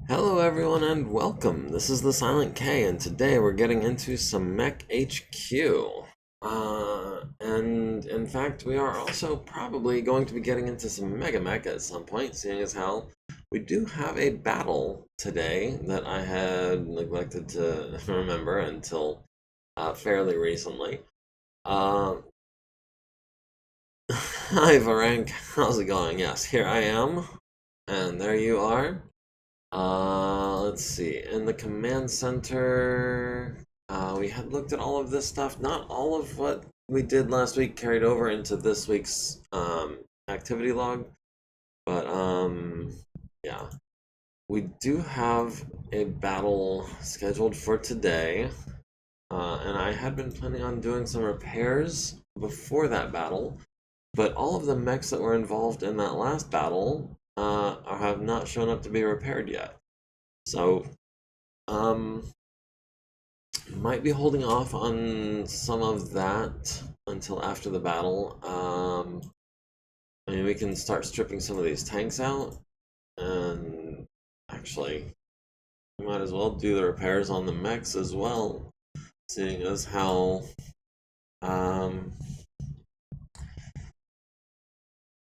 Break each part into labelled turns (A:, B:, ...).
A: Hello everyone and welcome. This is the Silent K and today we're getting into some MekHQ. And in fact we are also probably going to be getting into some MegaMek at some point, seeing as how we do have a battle today that I had neglected to remember until fairly recently. Hi Varank, how's it going? Yes, here I am. And there you are. Let's see. In the command center, we had looked at all of this stuff. Not all of what we did last week carried over into this week's activity log, but yeah. We do have a battle scheduled for today, and I had been planning on doing some repairs before that battle, but all of the mechs that were involved in that last battle have not shown up to be repaired yet. So, might be holding off on some of that until after the battle. I mean, we can start stripping some of these tanks out, and actually, we might as well do the repairs on the mechs as well, seeing as how um,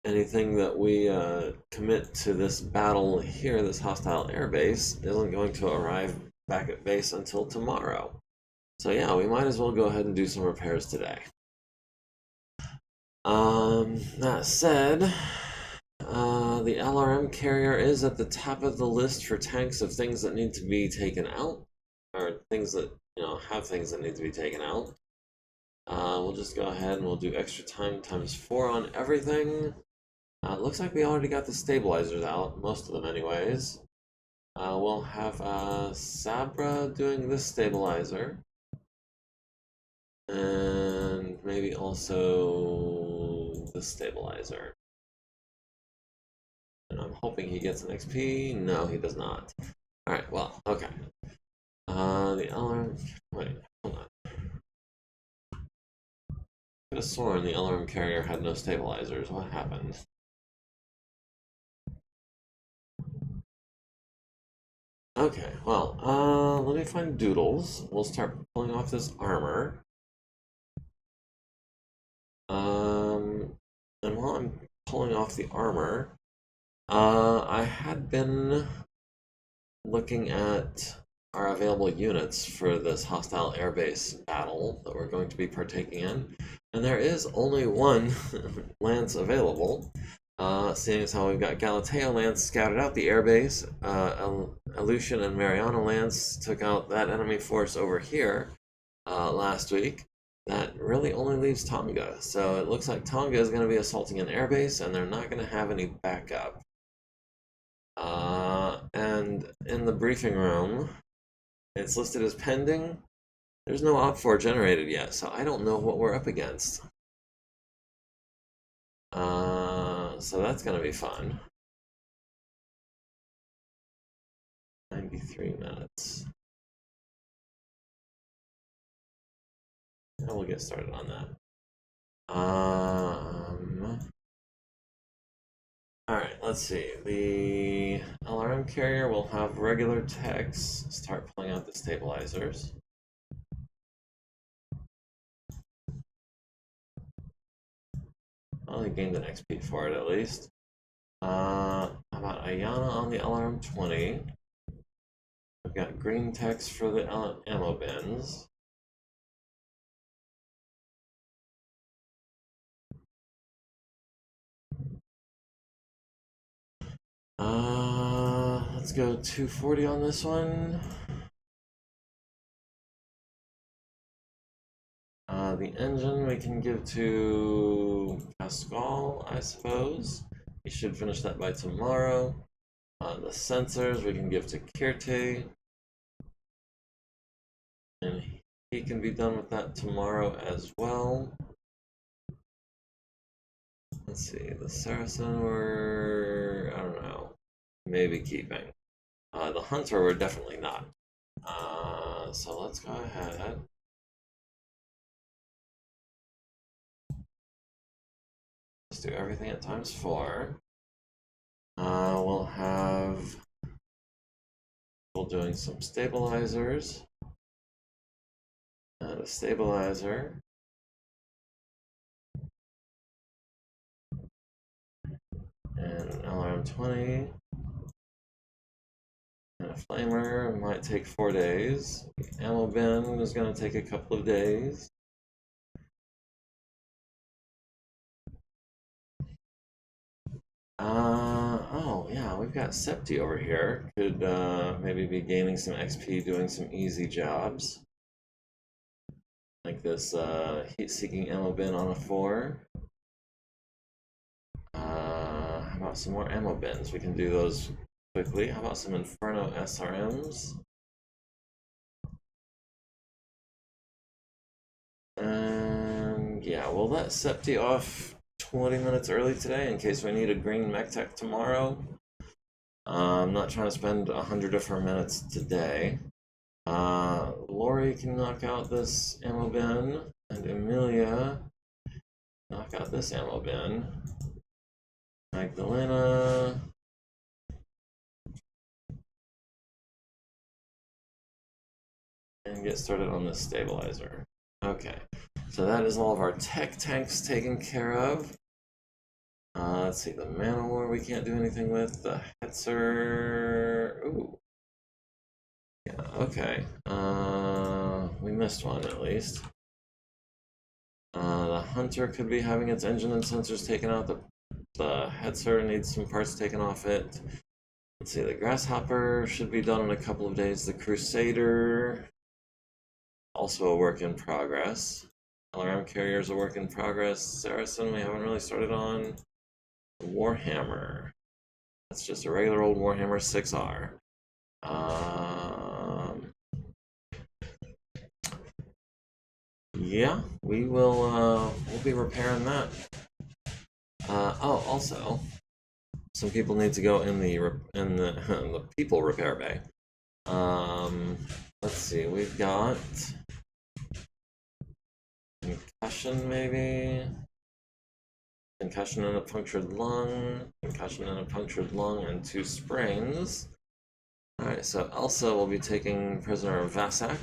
A: anything that we commit to this battle here, this hostile airbase, isn't going to arrive back at base until tomorrow. So yeah, we might as well go ahead and do some repairs today. That said, the LRM carrier is at the top of the list for tanks of things that need to be taken out, or things that, have things that need to be taken out. We'll just go ahead and we'll do extra time times 4 on everything. Looks like we already got the stabilizers out, most of them anyways. We'll have Sabra doing this stabilizer. And maybe also the stabilizer. And I'm hoping he gets an XP. No, he does not. Alright, well, okay. The alarm. Wait, hold on. I could have sworn the alarm carrier had no stabilizers. What happened? Okay, well, let me find Doodles. We'll start pulling off this armor. And while I'm pulling off the armor, I had been looking at our available units for this hostile airbase battle that we're going to be partaking in, and there is only one lance available, seeing as how we've got Galateo Lance scouted out the airbase, Aleutian and Mariana Lance took out that enemy force over here last week. That really only leaves Tonga, so it looks like Tonga is going to be assaulting an airbase, and they're not going to have any backup. And in the briefing room, it's listed as pending. There's no op4 generated yet, so I don't know what we're up against. So that's gonna be fun. 93 minutes. And we'll get started on that. Alright, let's see. The LRM carrier will have regular techs start pulling out the stabilizers. Well, he gained an XP for it at least. How about Ayana on the LRM 20? We've got green text for the ammo bins. Let's go 240 on this one. The engine we can give to Pascal, I suppose. He should finish that by tomorrow. The sensors we can give to Kirte. And he can be done with that tomorrow as well. Let's see, the Saracen we're, I don't know, maybe keeping. The Hunter we're definitely not. So let's go ahead. Let's do everything at times 4. We'll have people doing some stabilizers. And a stabilizer. And an LRM-20. And a flamer might take 4 days. The ammo bin is going to take a couple of days. Oh yeah, we've got Septi over here. Could maybe be gaining some XP doing some easy jobs. Like this heat-seeking ammo bin on a 4. How about some more ammo bins? We can do those quickly. How about some Inferno SRMs? And yeah, we'll let Septi off 20 minutes early today in case we need a green MekTech tomorrow. I'm not trying to spend 100 of her minutes today. Lori can knock out this ammo bin, and Emilia knock out this ammo bin. Magdalena. And get started on this stabilizer. Okay, so that is all of our tech tanks taken care of. Let's see, the Manowar we can't do anything with. The Hetzer. Ooh. Yeah, okay. We missed one at least. The Hunter could be having its engine and sensors taken out. The Hetzer needs some parts taken off it. Let's see, the Grasshopper should be done in a couple of days. The Crusader, also a work in progress. LRM Carrier is a work in progress. Saracen, we haven't really started on. Warhammer. That's just a regular old Warhammer 6R. Yeah, we'll be repairing that. Oh, also, some people need to go in the the people repair bay. Let's see, we've got concussion maybe. Concussion and a punctured lung, concussion and a punctured lung, and 2 sprains. Alright, so Elsa will be taking prisoner Vasak.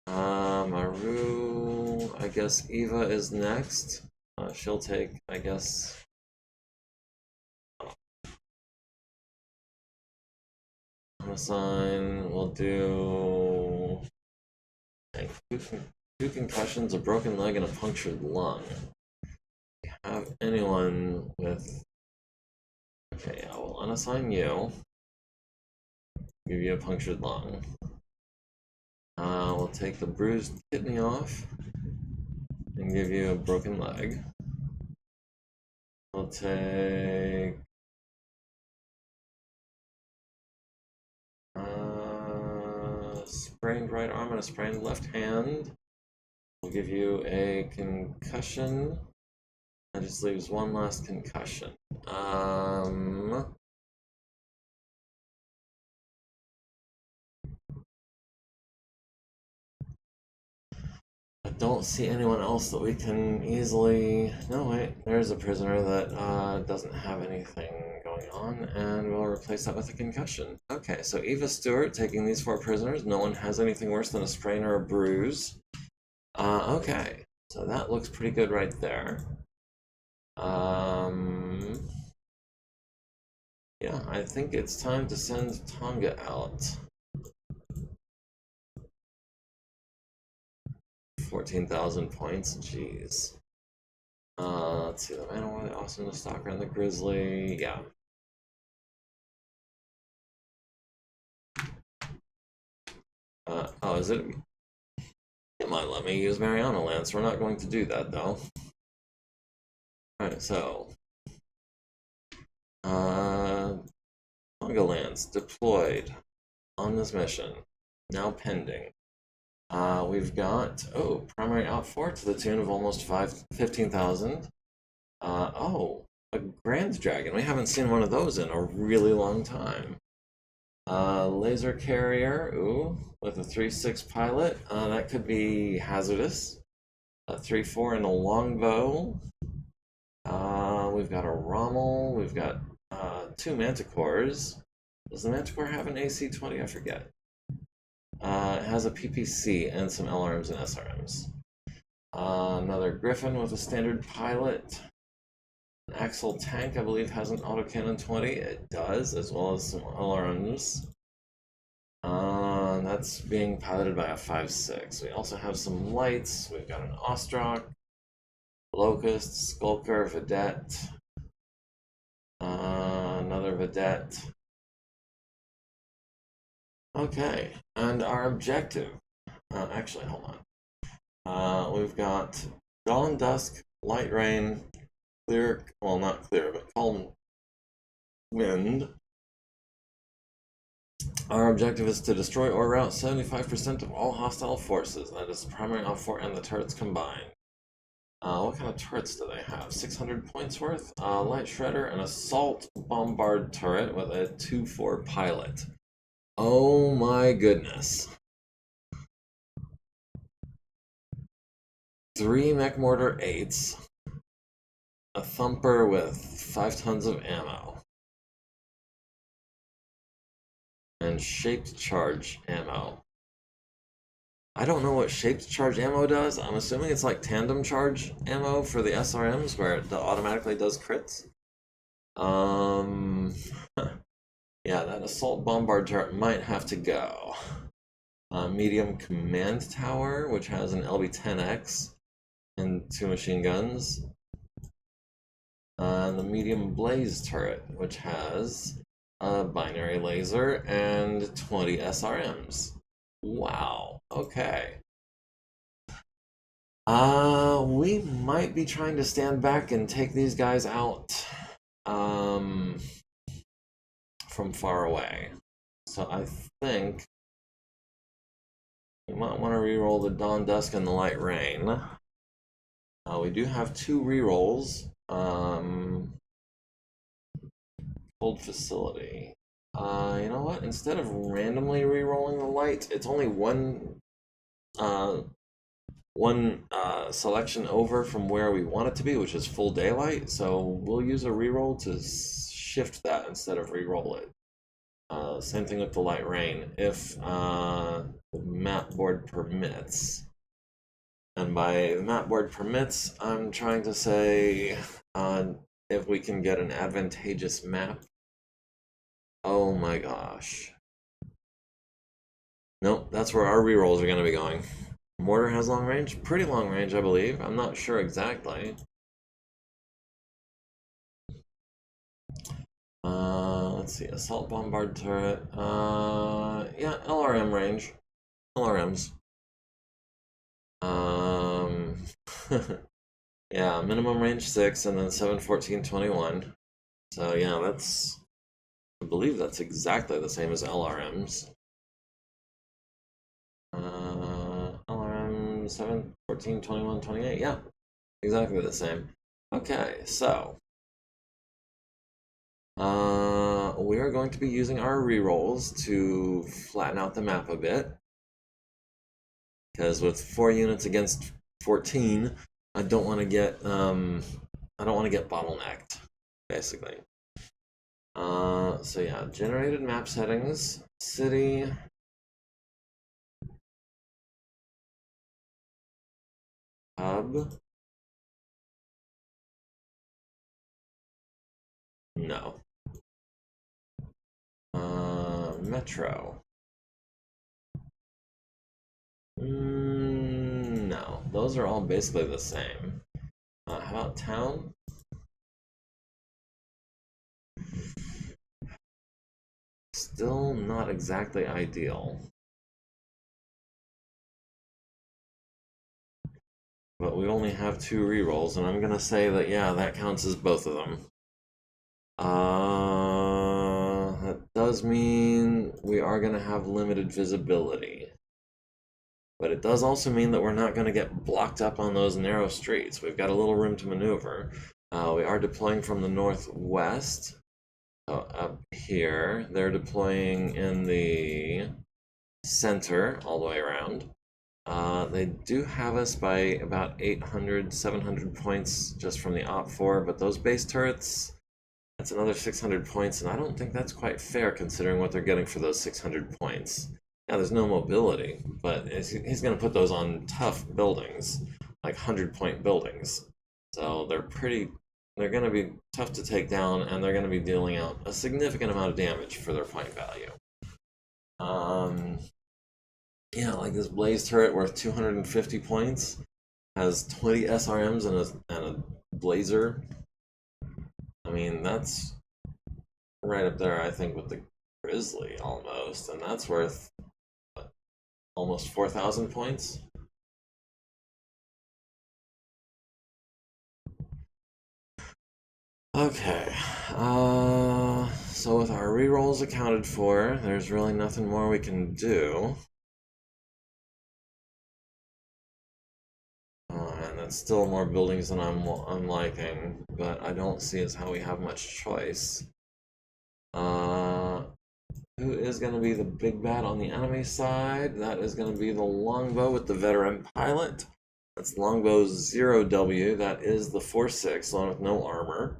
A: Maru, I guess Eva is next. She'll take, I guess... Homicide, we'll do... 2 concussions, a broken leg, and a punctured lung. Have anyone with... Okay, I will unassign you. Give you a punctured lung. We'll take the bruised kidney off and give you a broken leg. We'll take... sprained right arm and a sprained left hand. We'll give you a concussion. That just leaves one last concussion. I don't see anyone else that we can easily... No, wait, there's a prisoner that doesn't have anything going on, and we'll replace that with a concussion. Okay, so Eva Stewart taking these 4 prisoners. No one has anything worse than a sprain or a bruise. Okay, so that looks pretty good right there. Yeah, I think it's time to send Tonga out. 14,000 points, jeez. Let's see, the Manowar, the Awesome, the Stalker, and the Grizzly, yeah. Oh, is it? It might let me use Mariana Lance. We're not going to do that, though. Alright, so... Tonga Lance deployed on this mission. Now pending. We've got, primary outfort to the tune of almost 15,000. Oh, a Grand Dragon. We haven't seen one of those in a really long time. Laser carrier, with a 3.6 pilot. That could be hazardous. A 3.4 and a longbow. We've got a Rommel. We've got 2 Manticores. Does the Manticore have an AC-20? I forget. It has a PPC and some LRMs and SRMs. Another Griffin with a standard pilot. An Axle tank, I believe, has an autocannon 20. It does, as well as some LRMs. That's being piloted by a 5.6. We also have some lights. We've got an Ostrock, Locust, Stalker, Vedette, another Vedette. Okay, and our objective. Actually, hold on. We've got Dawn, Dusk, Light Rain, Clear, well, not clear, but calm wind. Our objective is to destroy or rout 75% of all hostile forces. That is the primary OPFOR and the turrets combined. What kind of turrets do they have? 600 points worth? Light Shredder, an Assault Bombard turret with a 2-4 pilot. Oh my goodness. 3 Mech Mortar 8s. A Thumper with 5 tons of ammo. And Shaped Charge ammo. I don't know what Shaped Charge ammo does. I'm assuming it's like Tandem Charge ammo for the SRMs where it automatically does crits. Yeah, that Assault Bombard turret might have to go. Medium Command Tower, which has an LB-10X and 2 machine guns. The Medium Blaze turret, which has a binary laser and 20 SRMs. Wow, okay. We might be trying to stand back and take these guys out from far away. So I think we might want to reroll the Dawn, Dusk, and the Light Rain. We do have 2 rerolls. Cold Facility. You know what? Instead of randomly rerolling the light, it's only one selection over from where we want it to be, which is full daylight. So we'll use a reroll to shift that instead of reroll it. Same thing with the Light Rain, if the map board permits. And by map board permits, I'm trying to say if we can get an advantageous map. Oh my gosh. Nope, that's where our rerolls are going to be going. Mortar has long range? Pretty long range, I believe. I'm not sure exactly. Let's see, Assault Bombard turret. Yeah, LRM range. LRMs. Yeah, minimum range 6 and then 7, 14, 21. So yeah, that's, I believe that's exactly the same as LRMs. LRM 7, 14, 21, 28. Yeah, exactly the same. Okay, so we are going to be using our rerolls to flatten out the map a bit. Because with 4 units against 14, I don't want to get bottlenecked, basically. So yeah, generated map settings, city, hub, no. Metro. No, those are all basically the same. How about town? Still not exactly ideal. But we only have 2 rerolls, and I'm gonna say that, yeah, that counts as both of them. That does mean we are gonna have limited visibility. But it does also mean that we're not gonna get blocked up on those narrow streets. We've got a little room to maneuver. We are deploying from the northwest. So up here, they're deploying in the center all the way around. They do have us by about 800, 700 points just from the OPFOR, but those base turrets That's another 600 points, and I don't think that's quite fair considering what they're getting for those 600 points. Yeah, there's no mobility, but he's going to put those on tough buildings, like 100-point buildings. So they're going to be tough to take down, and they're going to be dealing out a significant amount of damage for their point value. Yeah, like this blaze turret worth 250 points has 20 SRMs and a blazer. I mean, that's right up there, I think, with the Grizzly almost, and that's worth what, almost 4,000 points. Okay, so with our rerolls accounted for, there's really nothing more we can do. And that's still more buildings than I'm liking, but I don't see as how we have much choice. Who is going to be the big bad on the enemy side? That is going to be the longbow with the veteran pilot. That's longbow 0W. That is the 4-6, along with no armor.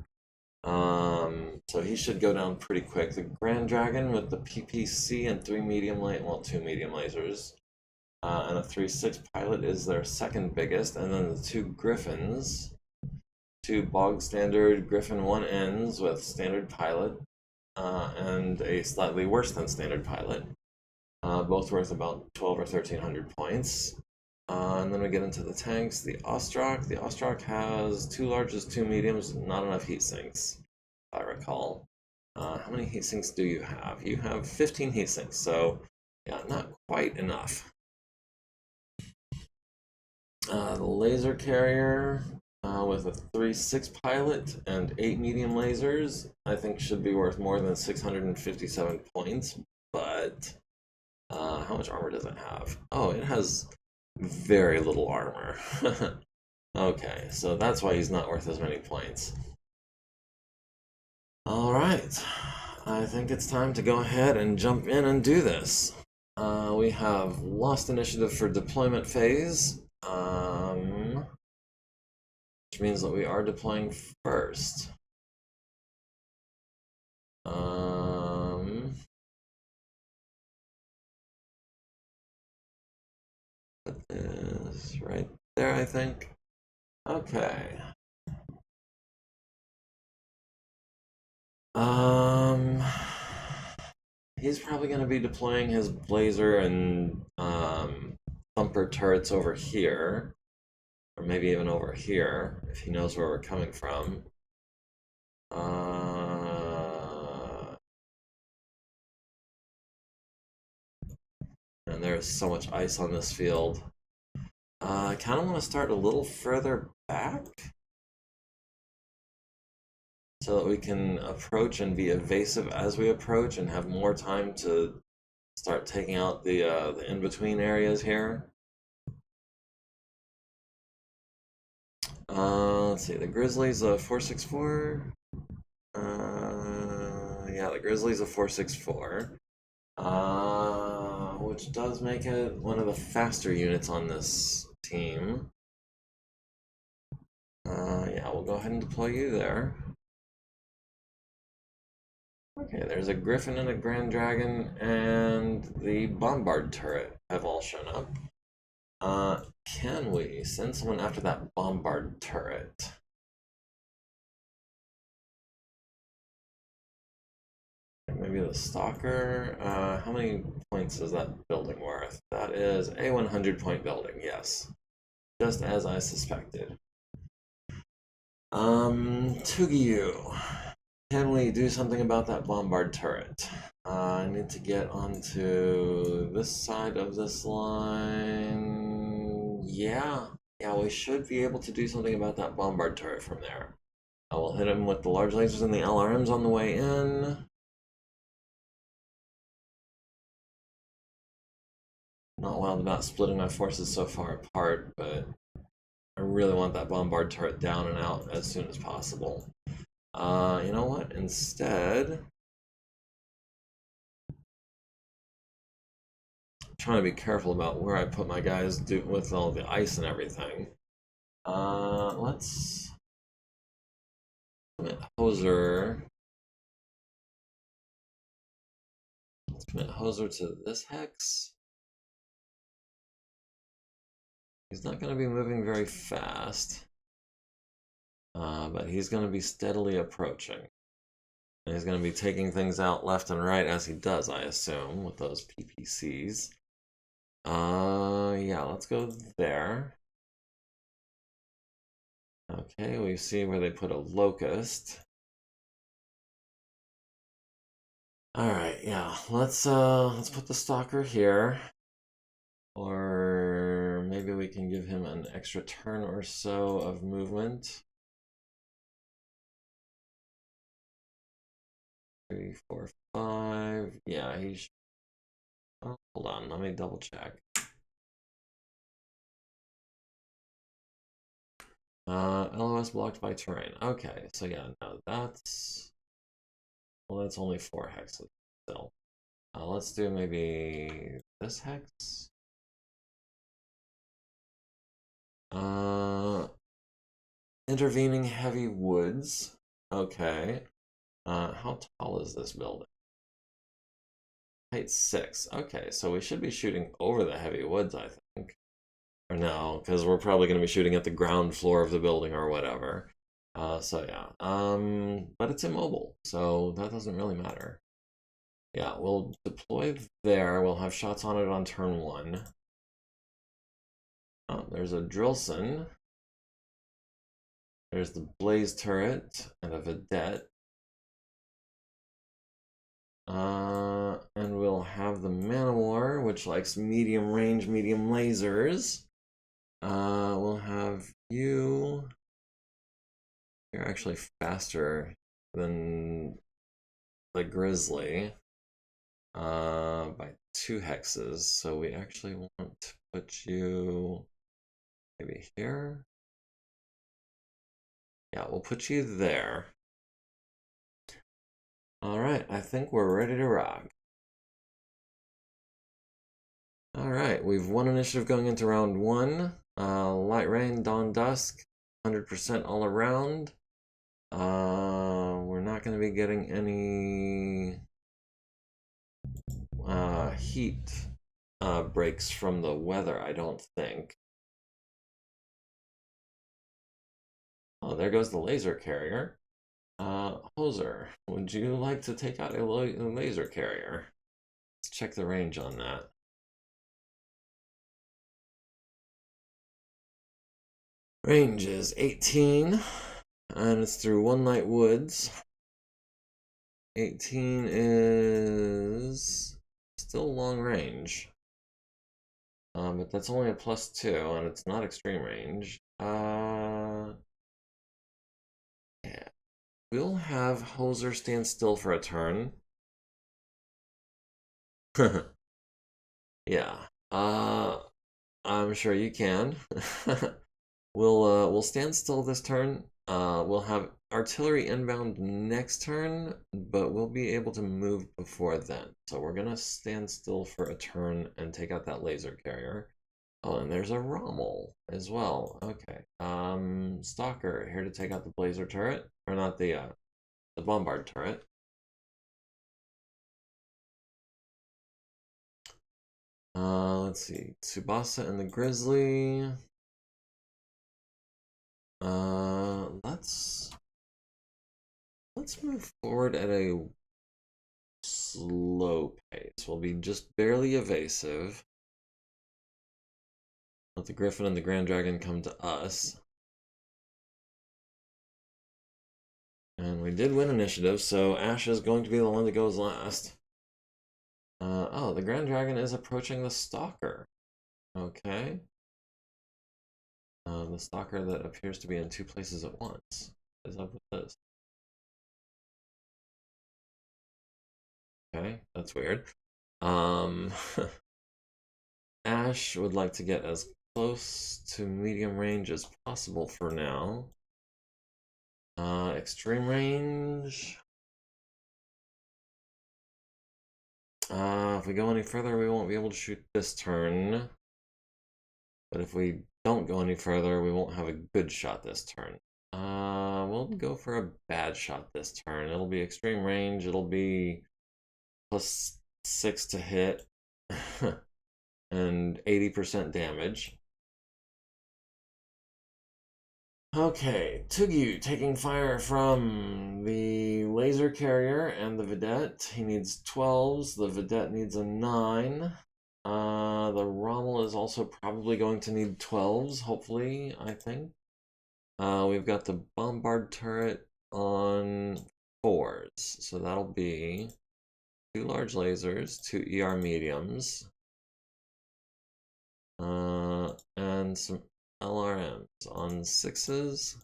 A: So he should go down pretty quick. The Grand Dragon with the PPC and 2 medium lasers. And a 3-6 pilot is their second biggest. And then the 2 Griffins. 2 bog standard Griffin 1Ns with standard pilot. And a slightly worse than standard pilot. Both worth about 12 or 1,300 points. And then we get into the tanks. The Ostrak. The Ostrak has 2 larges, 2 mediums, not enough heat sinks, if I recall. How many heat sinks do you have? You have 15 heat sinks, so yeah, not quite enough. The laser carrier with a 3-6 pilot and 8 medium lasers, I think should be worth more than 657 points, but how much armor does it have? Oh, it has very little armor. Okay, so that's why he's not worth as many points. Alright, I think it's time to go ahead and jump in and do this. We have lost initiative for deployment phase, which means that we are deploying first. Put this right there, I think. Okay. He's probably going to be deploying his blazer and thumper turrets over here, or maybe even over here, if he knows where we're coming from. And there's so much ice on this field. I kind of want to start a little further back so that we can approach and be evasive as we approach and have more time to start taking out the in-between areas here. Let's see, the Grizzly's a 464. Yeah, the Grizzly's a 464. Which does make it one of the faster units on this team. Yeah, we'll go ahead and deploy you there. Okay, there's a Griffin and a Grand Dragon, and the Bombard turret have all shown up. Can we send someone after that Bombard turret? Maybe the Stalker. How many points is that building worth? That is a 100-point building, yes. Just as I suspected. Tugiyu. Can we do something about that Bombard turret? I need to get onto this side of this line. Yeah, we should be able to do something about that Bombard turret from there. I will hit him with the large lasers and the LRMs on the way in. Not wild about splitting my forces so far apart, but I really want that Bombard turret down and out as soon as possible. You know what? Instead, I'm trying to be careful about where I put my guys with all the ice and everything. Let's commit Hoser Commit Hoser to this hex. He's not going to be moving very fast, but he's going to be steadily approaching. And he's going to be taking things out left and right as he does, I assume, with those PPCs. Yeah, let's go there. Okay, we see where they put a locust. Alright, yeah, let's put the Stalker here. Or maybe we can give him an extra turn or so of movement. 3, 4, 5. Yeah, he's. Oh, hold on, let me double check. LOS blocked by terrain. Okay, so yeah, no, that's. Well, that's only 4 hexes still. Let's do maybe this hex. Intervening heavy woods. Okay. How tall is this building? Height 6. Okay, so we should be shooting over the heavy woods, I think. Or no, because we're probably going to be shooting at the ground floor of the building or whatever. So yeah. But it's immobile, so that doesn't really matter. Yeah, we'll deploy there. We'll have shots on it on turn 1. Oh, there's a Drillson. There's the Blaze turret and a Vedette. And we'll have the Manowar, which likes medium range, medium lasers. We'll have you. You're actually faster than the Grizzly by 2 hexes. So we actually want to put you maybe here. Yeah, we'll put you there. Alright, I think we're ready to rock. Alright, we've won initiative going into round 1. Light Rain, Dawn Dusk, 100% all around. We're not going to be getting any heat breaks from the weather, I don't think. Oh, there goes the laser carrier. Hoser, would you like to take out a laser carrier? Let's check the range on that. Range is 18, and it's through One Night Woods. 18 is still long range. But that's only a +2, and it's not extreme range. Yeah. We'll have Hoser stand still for a turn. Yeah. I'm sure you can. We'll stand still this turn. We'll have artillery inbound next turn, but we'll be able to move before then. So we're gonna stand still for a turn and take out that laser carrier. Oh, and there's a Rommel as well. Okay. Stalker here to take out the blazer turret, or not the bombard turret. Let's see, Tsubasa and the Grizzly. Let's move forward at a slow pace. We'll be just barely evasive. Let the Griffin and the Grand Dragon come to us. And we did win initiative, so Ash is going to be the one that goes last. Oh, the Grand Dragon is approaching the Stalker. Okay. The Stalker that appears to be in 2 places at once. What is up with this? Okay, that's weird. Ash would like to get as close to medium range as possible for now. Extreme range. If we go any further, we won't be able to shoot this turn. But if we don't go any further, we won't have a good shot this turn. We'll go for a bad shot this turn. It'll be extreme range. It'll be 6 to hit and 80% damage. Okay, Tugyu taking fire from the laser carrier and the vedette. He needs 12s. The vedette needs a 9. The Rommel is also probably going to need 12s, hopefully, I think. We've got the bombard turret on 4s, so that'll be 2 large lasers, 2 ER mediums, and some LRMs on 6s.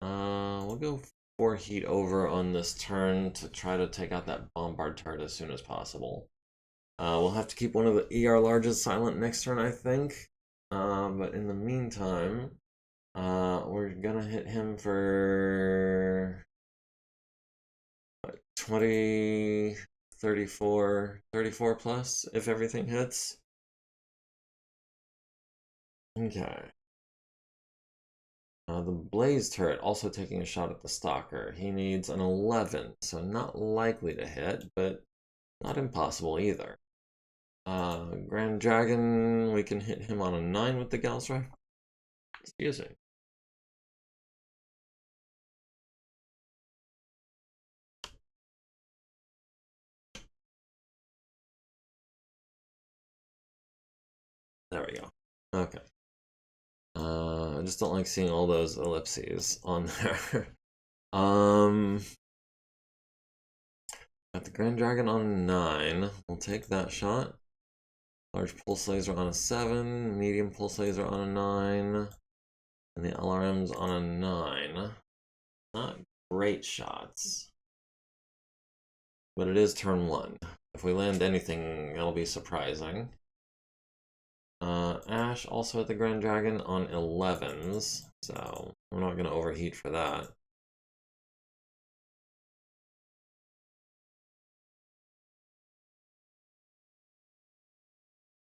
A: We'll go 4 heat over on this turn to try to take out that bombard turret as soon as possible. We'll have to keep one of the ER larges silent next turn, I think. But in the meantime, we're gonna hit him for 20, 34 plus if everything hits. Okay. The Blaze turret also taking a shot at the Stalker. He needs an 11, so not likely to hit, but not impossible either. Grand Dragon, we can hit him on a 9 with the Gauss rifle. Excuse me. There we go. Okay. I just don't like seeing all those ellipses on there. Got the Grand Dragon on a 9. We'll take that shot. Large pulse laser on a 7. Medium pulse laser on a 9. And the LRM's on a 9. Not great shots. But it is turn 1. If we land anything, it'll be surprising. Ash also at the Grand Dragon on 11s, so we're not going to overheat for that.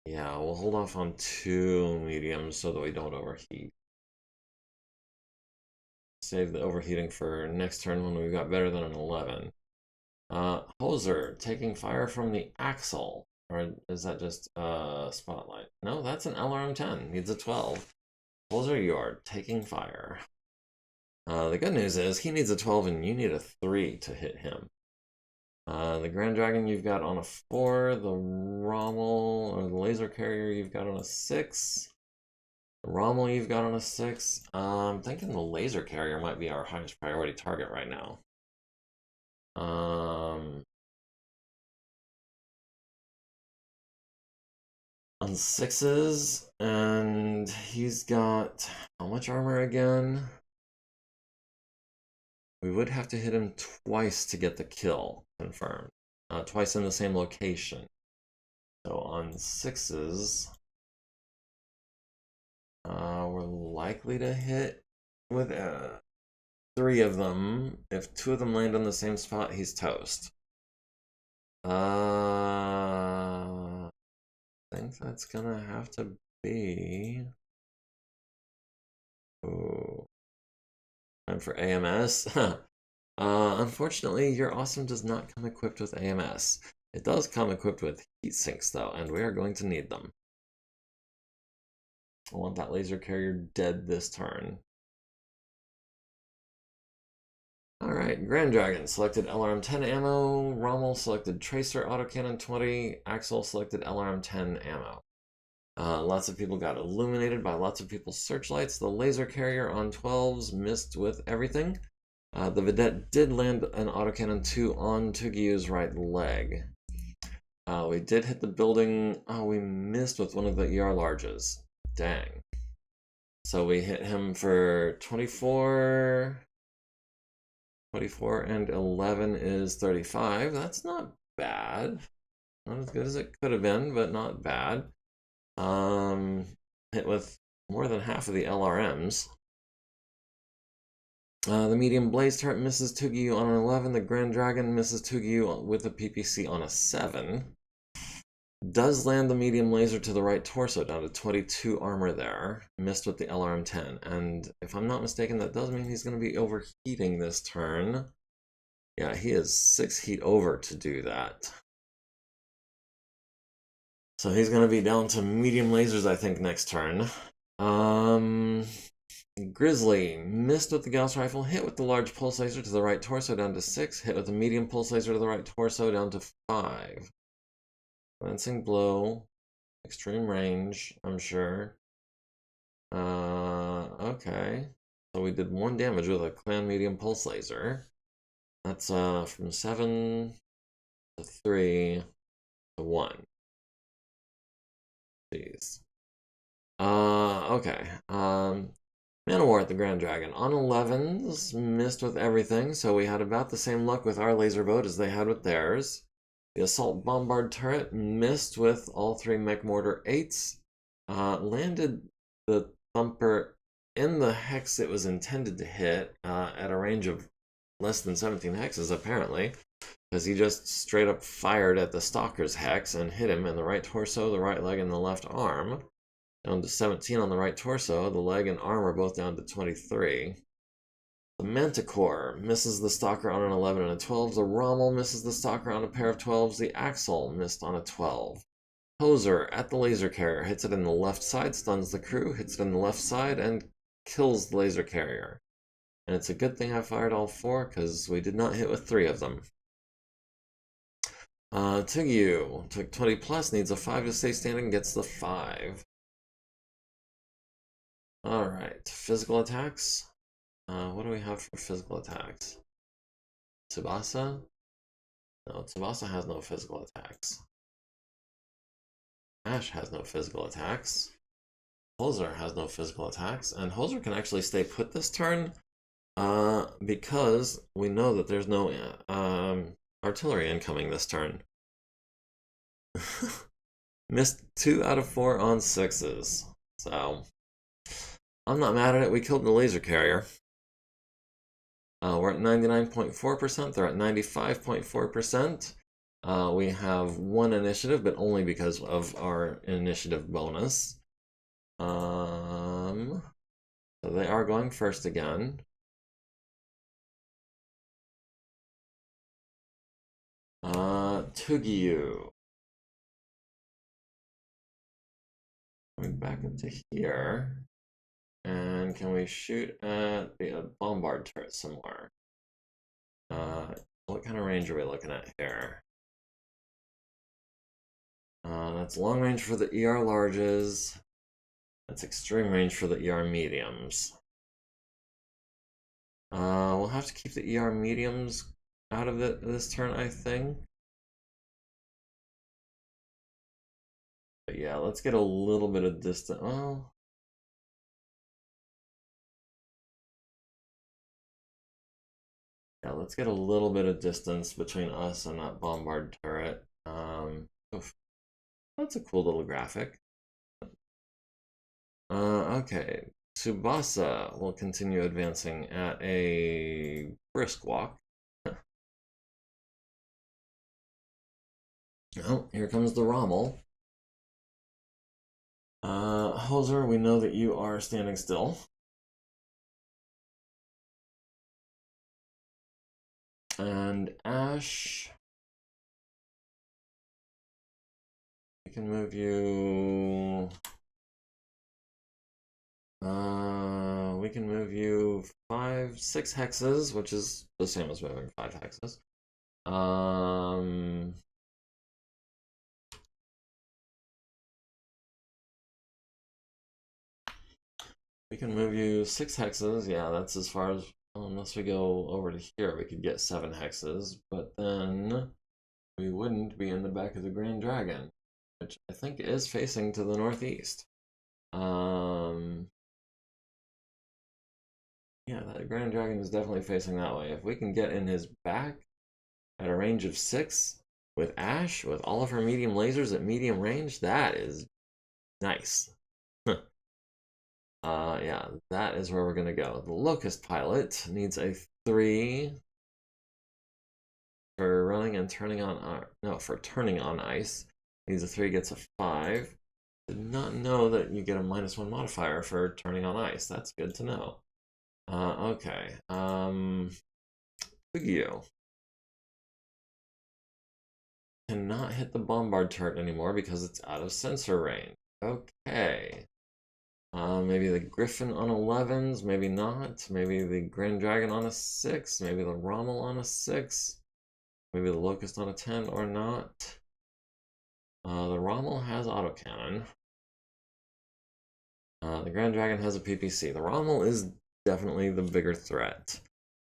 A: Yeah, we'll hold off on 2 mediums so that we don't overheat. Save the overheating for next turn when we've got better than an 11. Hoser taking fire from the axle. Or is that just spotlight? No, that's an LRM-10. Needs a 12. Hoser, you are taking fire. The good news is he needs a 12 and you need a 3 to hit him. The Grand Dragon you've got on a 4. The Rommel, or the laser carrier, you've got on a 6. The Rommel you've got on a 6. I'm thinking the laser carrier might be our highest priority target right now. On 6s, and he's got how much armor again? We would have to hit him twice to get the kill confirmed. Twice in the same location. So on 6s, we're likely to hit with 3 of them. If 2 of them land on the same spot, he's toast. I think that's gonna have to be... Oh. Time for AMS. Unfortunately, your awesome does not come equipped with AMS. It does come equipped with heat sinks, though, and we are going to need them. I want that laser carrier dead this turn. Alright, Grand Dragon selected LRM-10 ammo, Rommel selected Tracer Autocannon 20, Axel selected LRM-10 ammo. Lots of people got illuminated by lots of people's searchlights. The laser carrier on 12s missed with everything. The vedette did land an autocannon 2 on Tugyu's right leg. We did hit the building. Oh, we missed with one of the ER larges. Dang. So we hit him for 24. 24 and 11 is 35. That's not bad. Not as good as it could have been, but not bad. Hit with more than half of the LRMs. The medium blaze turret misses Tugyu on an 11. The Grand Dragon misses Tugyu with a PPC on a 7. Does land the medium laser to the right torso down to 22 armor there. Missed with the LRM-10. And if I'm not mistaken, that does mean he's going to be overheating this turn. Yeah, he is 6 heat over to do that. So he's going to be down to medium lasers, I think, next turn. Grizzly missed with the Gauss rifle, hit with the large pulse laser to the right torso down to 6, hit with the medium pulse laser to the right torso down to 5. Glancing blow, extreme range, I'm sure. Okay. So we did 1 damage with a clan medium pulse laser. That's from 7 to 3 to 1. Jeez. Okay. Man of War at the Grand Dragon. On 11s, missed with everything, so we had about the same luck with our laser boat as they had with theirs. The Assault Bombard turret missed with all 3 Mech Mortar 8s. Landed the Thumper in the hex it was intended to hit at a range of less than 17 hexes, apparently, because he just straight up fired at the Stalker's hex and hit him in the right torso, the right leg, and the left arm. Down to 17 on the right torso. The leg and arm are both down to 23. The Manticore misses the Stalker on an 11 and a 12. The Rommel misses the Stalker on a pair of 12s. The Axle missed on a 12. Hoser at the laser carrier hits it in the left side, stuns the crew, hits it in the left side, and kills the laser carrier. And it's a good thing I fired all 4, because we did not hit with 3 of them. Tigyu took 20 plus, needs a 5 to stay standing, gets the 5. Alright, physical attacks. What do we have for physical attacks? Tsubasa? No, Tsubasa has no physical attacks. Ash has no physical attacks. Hoser has no physical attacks, and Hoser can actually stay put this turn because we know that there's no artillery incoming this turn. Missed 2 out of 4 on 6s, so I'm not mad at it. We killed the laser carrier. We're at 99.4%. They're at 95.4%. We have 1 initiative, but only because of our initiative bonus. So they are going first again. Tugyu. Going back into here. And can we shoot at the bombard turret some more? What kind of range are we looking at here? That's long range for the ER larges. That's extreme range for the ER mediums. We'll have to keep the ER mediums out of it this turn, I think. But yeah, let's get a little bit of distance. Well, yeah, let's get a little bit of distance between us and that bombard turret. That's a cool little graphic. Okay, Tsubasa will continue advancing at a brisk walk. Oh, here comes the Rommel. Hoser, we know that you are standing still. And Ash, we can move you. We can move you 6 hexes, which is the same as moving 5 hexes. We can move you 6 hexes. Yeah, that's as far as, unless we go over to here, we could get 7 hexes, but then we wouldn't be in the back of the Grand Dragon, which I think is facing to the northeast. Yeah, that Grand Dragon is definitely facing that way. If we can get in his back at a range of 6 with Ash, with all of her medium lasers at medium range, that is nice. Yeah, that is where we're gonna go. The Locust Pilot needs a 3 for running and turning on, no, for turning on ice. Needs a 3, gets a 5. Did not know that you get a -1 modifier for turning on ice. That's good to know. Okay. Tugyu. cannot hit the bombard turret anymore because it's out of sensor range. Okay. Maybe the Griffin on 11s, maybe not. Maybe the Grand Dragon on a 6, maybe the Rommel on a 6, maybe the Locust on a 10 or not. The Rommel has autocannon. The Grand Dragon has a PPC. The Rommel is definitely the bigger threat.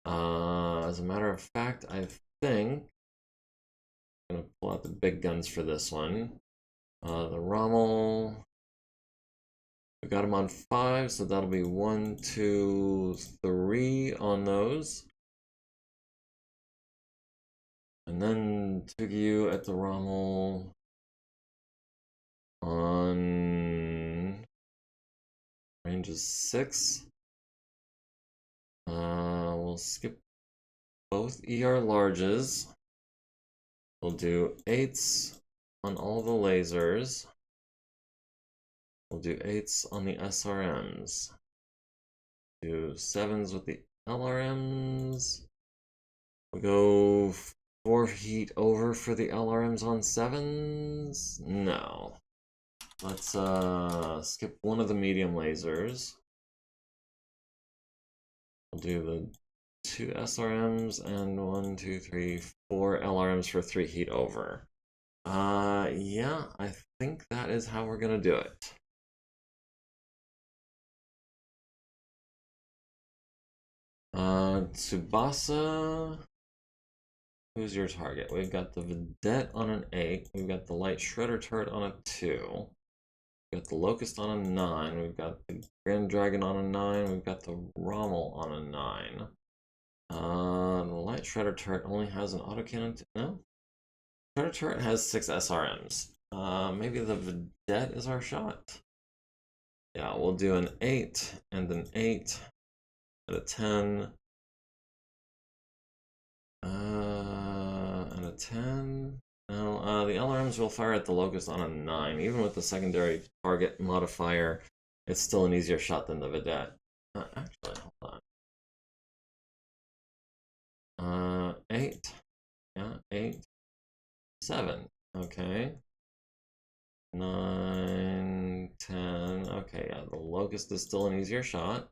A: As a matter of fact, I think I'm gonna pull out the big guns for this one. The Rommel, we got him on 5, so that'll be 1, 2, 3 on those. And then Tugyu at the Rommel on range is 6. We'll skip both ER larges. We'll do 8s on all the lasers. We'll do 8s on the SRMs. Do 7s with the LRMs. We'll go 4 heat over for the LRMs on 7s. No. Let's skip one of the medium lasers. We'll do the 2 SRMs and 1, 2, 3, 4 LRMs for 3 heat over. Yeah, I think that is how we're gonna do it. Tsubasa, who's your target? We've got the Vedette on an 8, we've got the Light Shredder turret on a 2, we've got the Locust on a 9, we've got the Grand Dragon on a 9, we've got the Rommel on a 9. The Light Shredder turret only has an autocannon. No? Shredder turret has 6 SRMs. Maybe the Vedette is our shot. Yeah, we'll do an 8 and an 8 and a 10. And a 10. No, the LRMs will fire at the Locust on a 9. Even with the secondary target modifier, it's still an easier shot than the Vedette. Actually, hold on. 8. Yeah, 8. 7. Okay. 9, 10. Okay, yeah, the Locust is still an easier shot.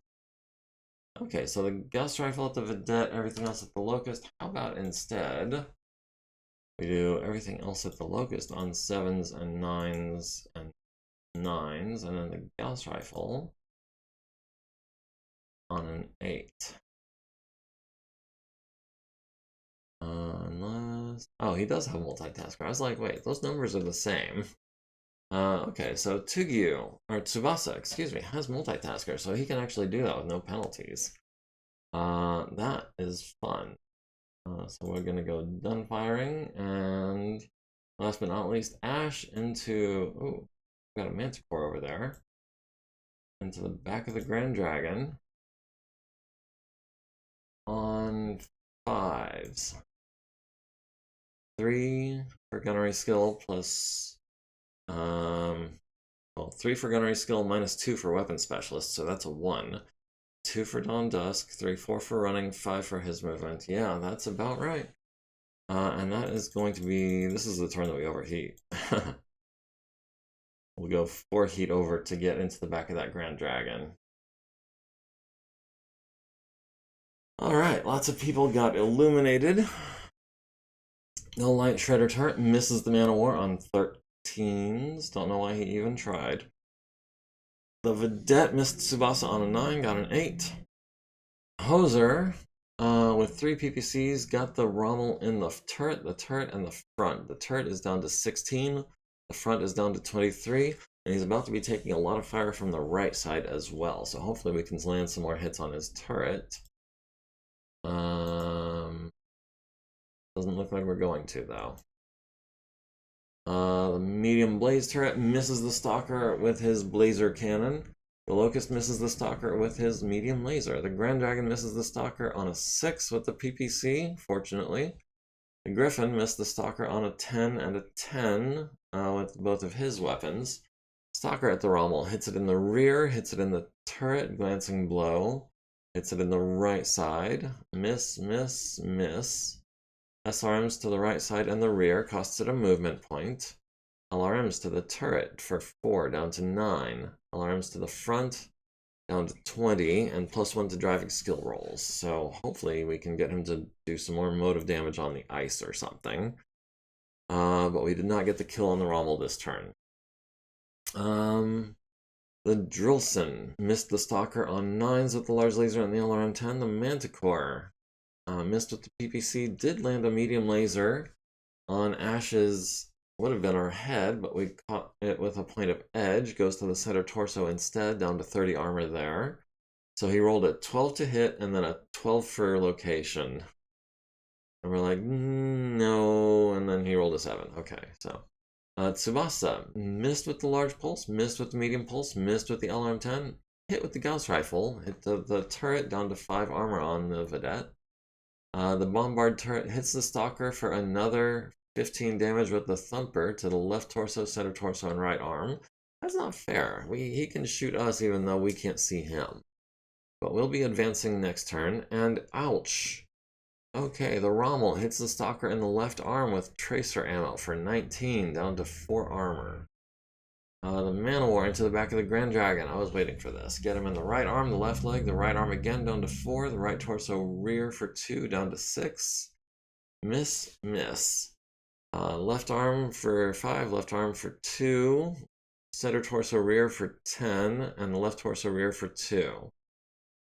A: Okay, so the Gauss Rifle at the Vedette, everything else at the Locust. How about instead we do everything else at the Locust on 7s and 9s and 9s, and then the Gauss Rifle on an 8. Unless... Oh, he does have multitasker. I was like, wait, those numbers are the same. Okay, so Tugyu, or Tsubasa, excuse me, has multitasker, so he can actually do that with no penalties. That is fun. So we're gonna go done firing, and last but not least, Ash into... Ooh, we got a Manticore over there. Into the back of the Grand Dragon. On 5s. 3 for gunnery skill plus... well, 3 for gunnery skill minus 2 for weapon specialist, so that's a 1. 2 for Dawn Dusk, 3, 4 for running, 5 for his movement. Yeah, that's about right. And that is going to be... This is the turn that we overheat. We'll go 4 heat over to get into the back of that Grand Dragon. Alright, lots of people got illuminated. No Light Shredder turret misses the Man of War on 13s. Don't know why he even tried. The Vedette missed Tsubasa on a 9, got an 8. Hoser, with 3 PPCs, got the Rommel in the turret, and the front. The turret is down to 16, the front is down to 23, and he's about to be taking a lot of fire from the right side as well. So hopefully we can land some more hits on his turret. Doesn't look like we're going to, though. The medium blaze turret misses the Stalker with his blazer cannon. The Locust misses the Stalker with his medium laser. The Grand Dragon misses the Stalker on a 6 with the PPC, fortunately. The Griffin missed the Stalker on a 10 and a 10 with both of his weapons. Stalker at the Rommel hits it in the rear, hits it in the turret, glancing blow. Hits it in the right side. Miss, miss, miss. SRMs to the right side and the rear costs it a movement point. LRMs to the turret for 4 down to 9. LRMs to the front down to 20, and +1 to driving skill rolls. So hopefully we can get him to do some more motive damage on the ice or something. But we did not get the kill on the Rommel this turn. The Drillson missed the Stalker on 9s with the large laser and the LRM-10. The Manticore missed with the PPC, did land a medium laser on Ash's, would have been our head, but we caught it with a point of edge. Goes to the center torso instead, down to 30 armor there. So he rolled a 12 to hit and then a 12 for location. And we're like, no, and then he rolled a 7. Okay, so Tsubasa missed with the large pulse, missed with the medium pulse, missed with the LRM-10, hit with the Gauss rifle, hit the turret down to 5 armor on the Vedette. The Bombard turret hits the Stalker for another 15 damage with the Thumper to the left torso, center torso, and right arm. That's not fair. He can shoot us even though we can't see him. But we'll be advancing next turn, and ouch! Okay, the Rommel hits the Stalker in the left arm with Tracer ammo for 19, down to 4 armor. The Man-O-War into the back of the Grand Dragon. I was waiting for this. Get him in the right arm, the left leg, the right arm again, down to 4. The right torso rear for 2, down to 6. Miss, miss. Left arm for 5, left arm for 2. Center torso rear for 10, and the left torso rear for 2.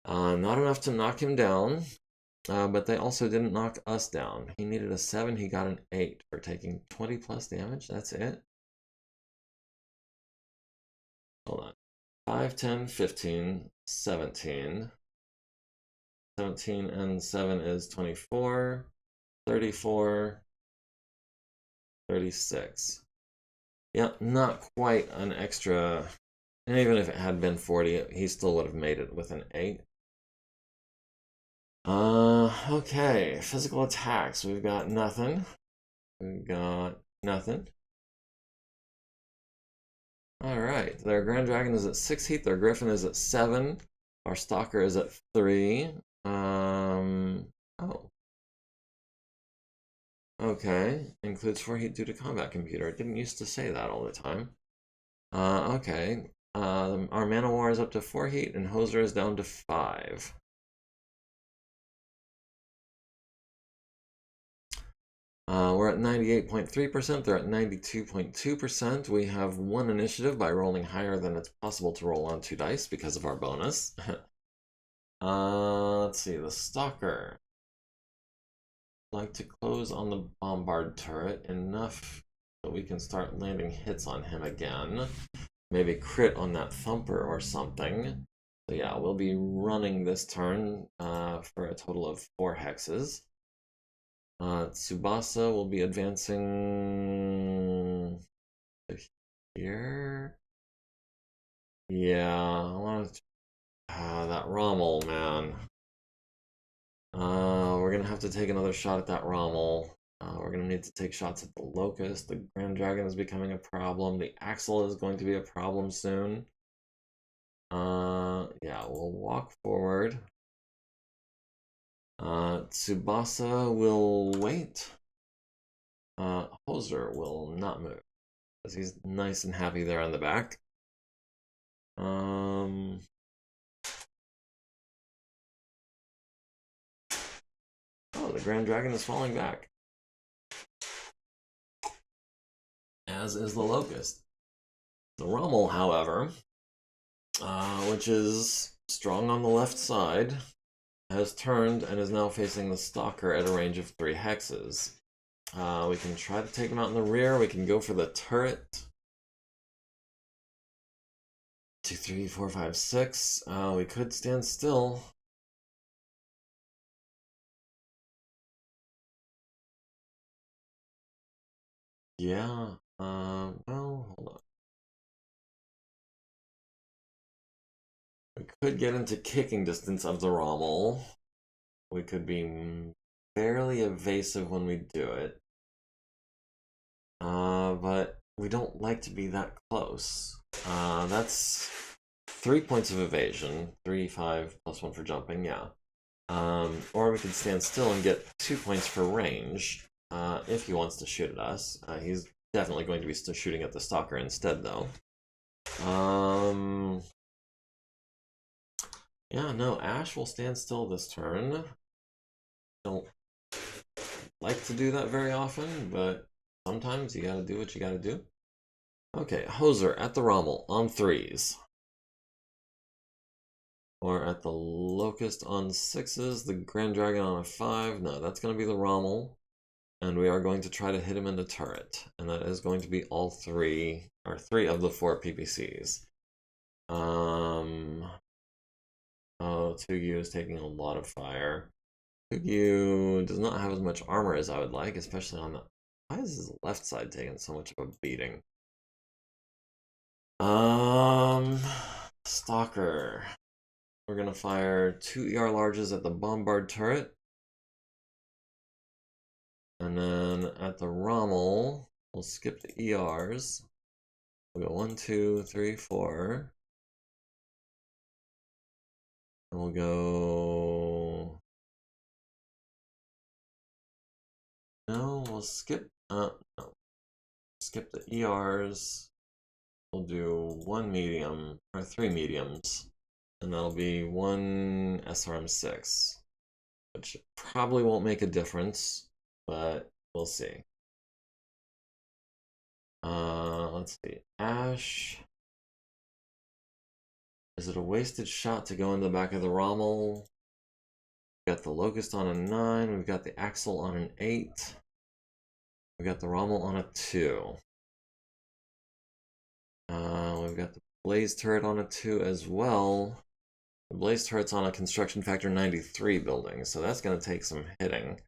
A: Not enough to knock him down. But they also didn't knock us down. He needed a 7, he got an 8 for taking 20 plus damage. That's it. Hold on. 5, 10, 15, 17. 17 and 7 is 24, 34, 36. Yeah, not quite an extra. And even if it had been 40, he still would have made it with an 8. Okay, physical attacks. We've got nothing. We've got nothing. Alright, their Grand Dragon is at 6 heat, their Griffin is at 7, our Stalker is at 3. Oh. Okay, includes 4 heat due to combat computer. It didn't used to say that all the time. Okay, our Man-O-War is up to 4 heat, and Hoser is down to 5. We're at 98.3%, they're at 92.2%. We have 1 initiative by rolling higher than it's possible to roll on 2 dice because of our bonus. Let's see, the Stalker. Like to close on the Bombard turret enough that we can start landing hits on him again. Maybe crit on that Thumper or something. So yeah, we'll be running this turn for a total of 4 hexes. Tsubasa will be advancing to here. Yeah, I want to. That Rommel, man. We're gonna have to take another shot at that Rommel. We're gonna need to take shots at the Locust. The Grand Dragon is becoming a problem. The Axle is going to be a problem soon. Yeah, we'll walk forward. Tsubasa will wait. Hoser will not move because he's nice and happy there on the back. Oh, the Grand Dragon is falling back, as is the Locust. The Rommel, however, which is strong on the left side, has turned and is now facing the Stalker at a range of 3 hexes. We can try to take him out in the rear. We can go for the turret. 2, 3, 4, 5, 6. We could stand still. Yeah. Well, hold on. We could get into kicking distance of the Rommel. We could be fairly evasive when we do it. But we don't like to be that close. That's 3 points of evasion. 3, 5, plus 1 for jumping, yeah. Or we could stand still and get 2 points for range if he wants to shoot at us. He's definitely going to be shooting at the Stalker instead, though. Yeah, no, Ash will stand still this turn. Don't like to do that very often, but sometimes you gotta do what you gotta do. Okay, Hoser at the Rommel on 3s. Or at the Locust on 6s, the Grand Dragon on a 5. No, that's going to be the Rommel. And we are going to try to hit him in the turret. And that is going to be all 3, or 3 of the 4 PPCs. Oh, Tugu is taking a lot of fire. Tugu does not have as much armor as I would like, especially on the... Why is his left side taking so much of a beating? Stalker. We're gonna fire 2 ER larges at the Bombard turret. And then at the Rommel, we'll skip the ERs. We'll go 1, 2, 3, 4. And we'll go... No, we'll skip... no. Skip the ERs. We'll do 1 medium, or 3 mediums. And that'll be 1 SRM6. Which probably won't make a difference, but we'll see. Let's see. Ash. Is it a wasted shot to go in the back of the Rommel? We've got the Locust on a 9. We've got the Axle on an 8. We've got the Rommel on a 2. We've got the Blaze turret on a 2 as well. The Blaze turret's on a construction factor 93 building, so that's going to take some hitting.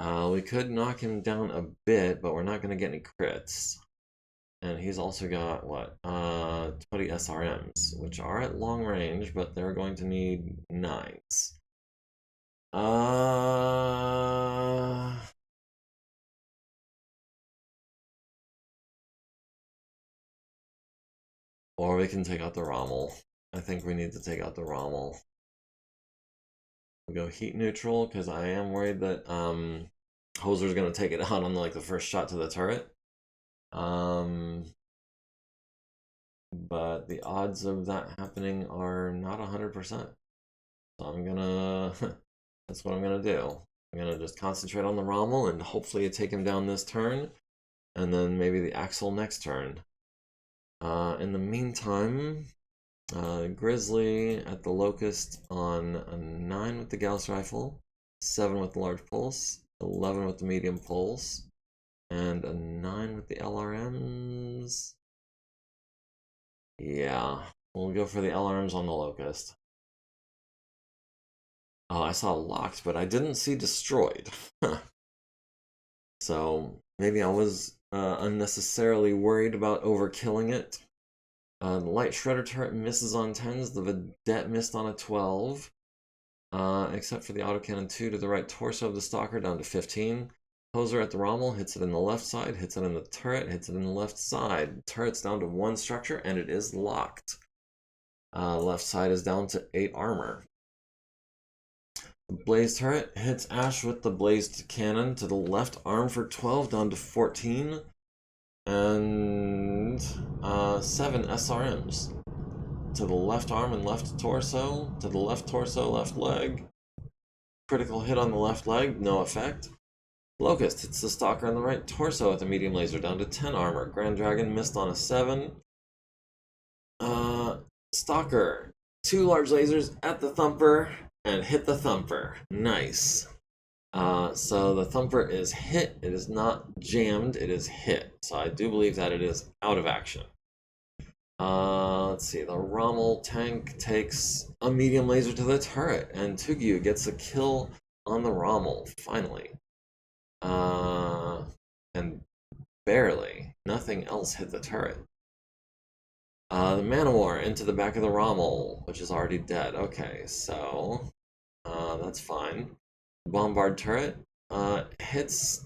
A: We could knock him down a bit, but we're not going to get any crits. And he's also got, what, 20 SRMs, which are at long range, but they're going to need 9s. Or we can take out the Rommel. I think we need to take out the Rommel. We'll go heat neutral, because I am worried that Hoser's going to take it out on like the first shot to the turret. But the odds of that happening are not 100%. So I'm gonna... that's what I'm gonna do. I'm gonna just concentrate on the Rommel and hopefully take him down this turn. And then maybe the Axle next turn. In the meantime, Grizzly at the Locust on a 9 with the Gauss Rifle, 7 with the Large Pulse, 11 with the Medium Pulse, and a 9 with the LRMs. Yeah, we'll go for the LRMs on the Locust. Oh, I saw locked, but I didn't see destroyed. So maybe I was unnecessarily worried about overkilling it. The Light Shredder turret misses on 10s. The Vedette missed on a 12. Except for the autocannon 2 to the right torso of the Stalker down to 15. Hoser at the Rommel hits it in the left side, hits it in the turret, hits it in the left side. Turret's down to 1 structure, and it is locked. Left side is down to 8 armor. The Blaze turret hits Ash with the blazed cannon to the left arm for 12, down to 14. And 7 SRMs. To the left arm and left torso, to the left torso, left leg. Critical hit on the left leg, no effect. Locust hits the Stalker on the right torso with a medium laser down to 10 armor. Grand Dragon missed on a 7. Stalker, 2 large lasers at the Thumper and hit the Thumper. Nice. So the Thumper is hit. It is not jammed. It is hit. So I do believe that it is out of action. Let's see. The Rommel tank takes a medium laser to the turret, and Tugu gets a kill on the Rommel, finally. And barely. Nothing else hit the turret. The Manowar into the back of the Rommel, which is already dead. Okay, so that's fine. Bombard turret hits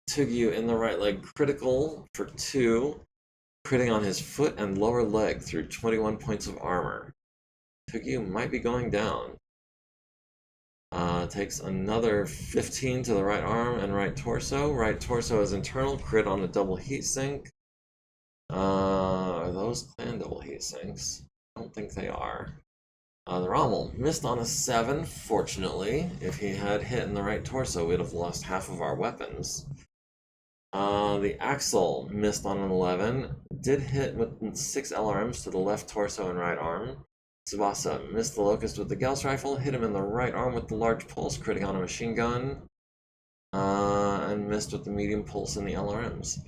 A: Tugu in the right leg, critical for 2, critting on his foot and lower leg through 21 points of armor. Tugu might be going down. Takes another 15 to the right arm and right torso. Right torso is internal, crit on a double heat sink. Are those clan double heat sinks? I don't think they are. The Rommel missed on a 7, fortunately. If he had hit in the right torso, we'd have lost half of our weapons. The Axel missed on an 11. Did hit with 6 LRMs to the left torso and right arm. Tsubasa missed the Locust with the Gauss rifle, hit him in the right arm with the large pulse, critting on a machine gun, and missed with the medium pulse in the LRMs.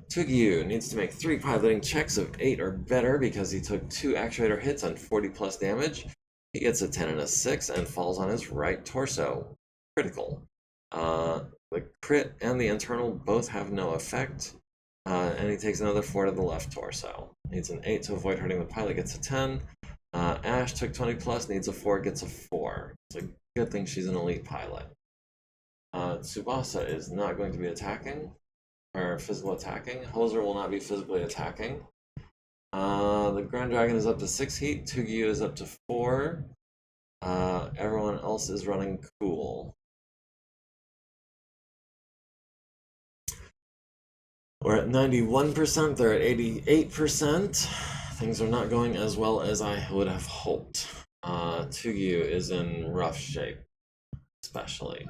A: Tugyu needs to make 3 piloting checks of 8 or better because he took 2 actuator hits and 40 plus damage. He gets a 10 and a 6 and falls on his right torso. Critical. The crit and the internal both have no effect, and he takes another 4 to the left torso. Needs an 8 to avoid hurting the pilot, gets a 10. Ash took 20 plus, needs a 4, gets a 4. It's a good thing she's an elite pilot. Tsubasa is not going to be attacking, or physical attacking. Hoser will not be physically attacking. The Grand Dragon is up to 6 heat, Tugyu is up to 4. Everyone else is running cool. We're at 91%, they're at 88%. Things are not going as well as I would have hoped. Tugyu is in rough shape, especially.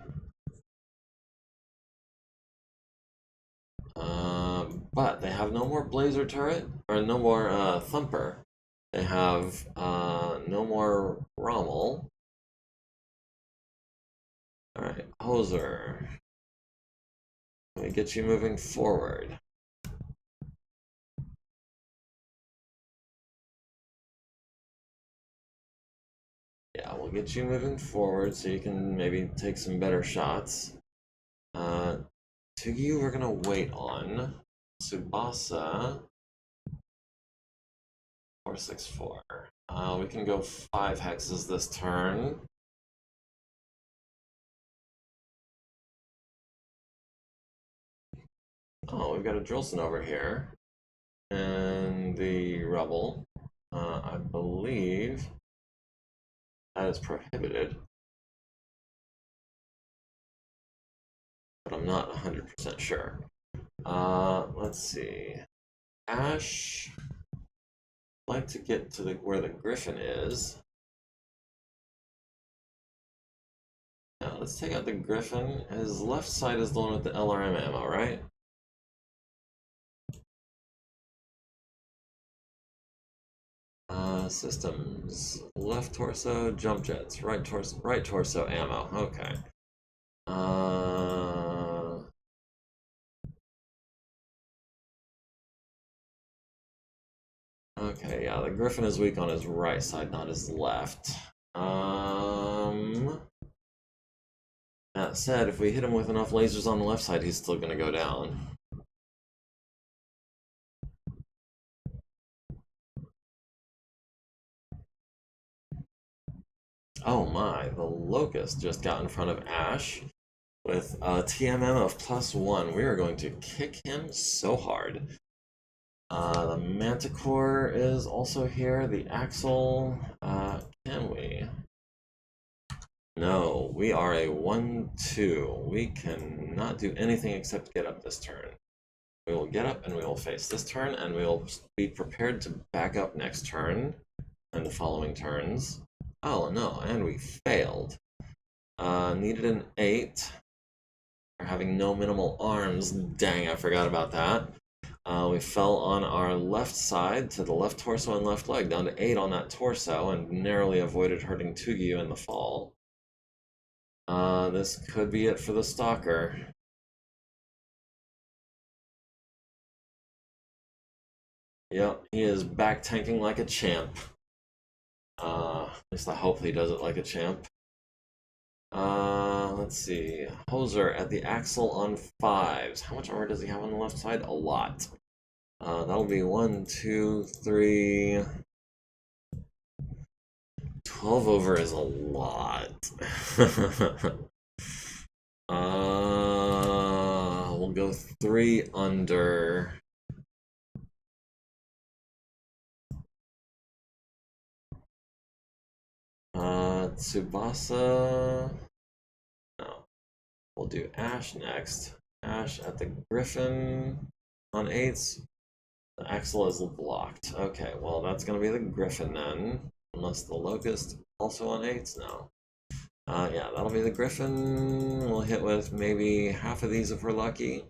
A: But they have no more Blazer turret, or no more Thumper. They have no more Rommel. Alright, Hoser. Let me get you moving forward. Yeah, we'll get you moving forward so you can maybe take some better shots. Tugyu we're gonna wait on. Tsubasa 464. We can go 5 hexes this turn. Oh, we've got a Drillson over here. And the Rebel. I believe that is prohibited. But I'm not 100% sure. Let's see. Ash, I'd like to get to where the Griffin is. Now, let's take out the Griffin. His left side is the one with the LRM ammo, right? Systems. Left torso, jump jets. Right torso ammo. Okay. Okay, yeah, the Griffin is weak on his right side, not his left. That said, if we hit him with enough lasers on the left side, he's still gonna go down. Oh my, the Locust just got in front of Ash with a TMM of +1. We are going to kick him so hard. The Manticore is also here. The Axle, can we? No, we are a 1-2. We cannot do anything except get up this turn. We will get up and we will face this turn, and we will be prepared to back up next turn and the following turns. Oh no, and we failed. Needed an 8. We're having no minimal arms. Dang, I forgot about that. We fell on our left side to the left torso and left leg, down to 8 on that torso, and narrowly avoided hurting Tugyu in the fall. This could be it for the Stalker. Yep, he is back tanking like a champ. At least I hope he does it like a champ. Let's see. Hoser at the Axle on 5s. How much armor does he have on the left side? A lot. That'll be 1, 2, 3. 12 over is a lot. We'll go 3 under. Tsubasa. We'll do Ash next. Ash at the Griffin on 8s. The Axle is blocked. Okay, well that's gonna be the Griffin then. Unless the Locust also on 8s now. Yeah, that'll be the Griffin. We'll hit with maybe half of these if we're lucky.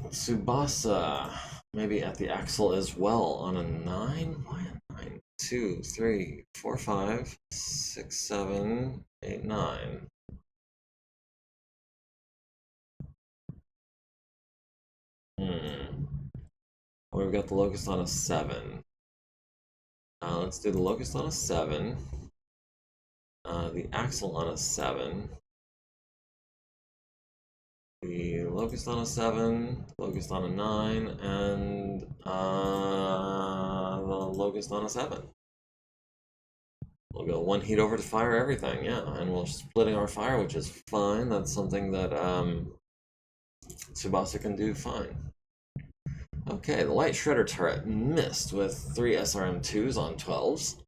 A: Tsubasa, maybe at the Axle as well on a 9. Why a 9? 2, 3, 4, 5, 6, 7, 8, 9. We've got the Locust on a 7. Let's do the Locust on a 7. The Axle on a 7. The Locust on a 7, Locust on a 9, and the Locust on a 7. We'll go 1 heat over to fire everything, yeah, and we're splitting our fire, which is fine. That's something that Tsubasa can do fine. Okay, the Light Shredder turret missed with 3 SRM2s on 12s.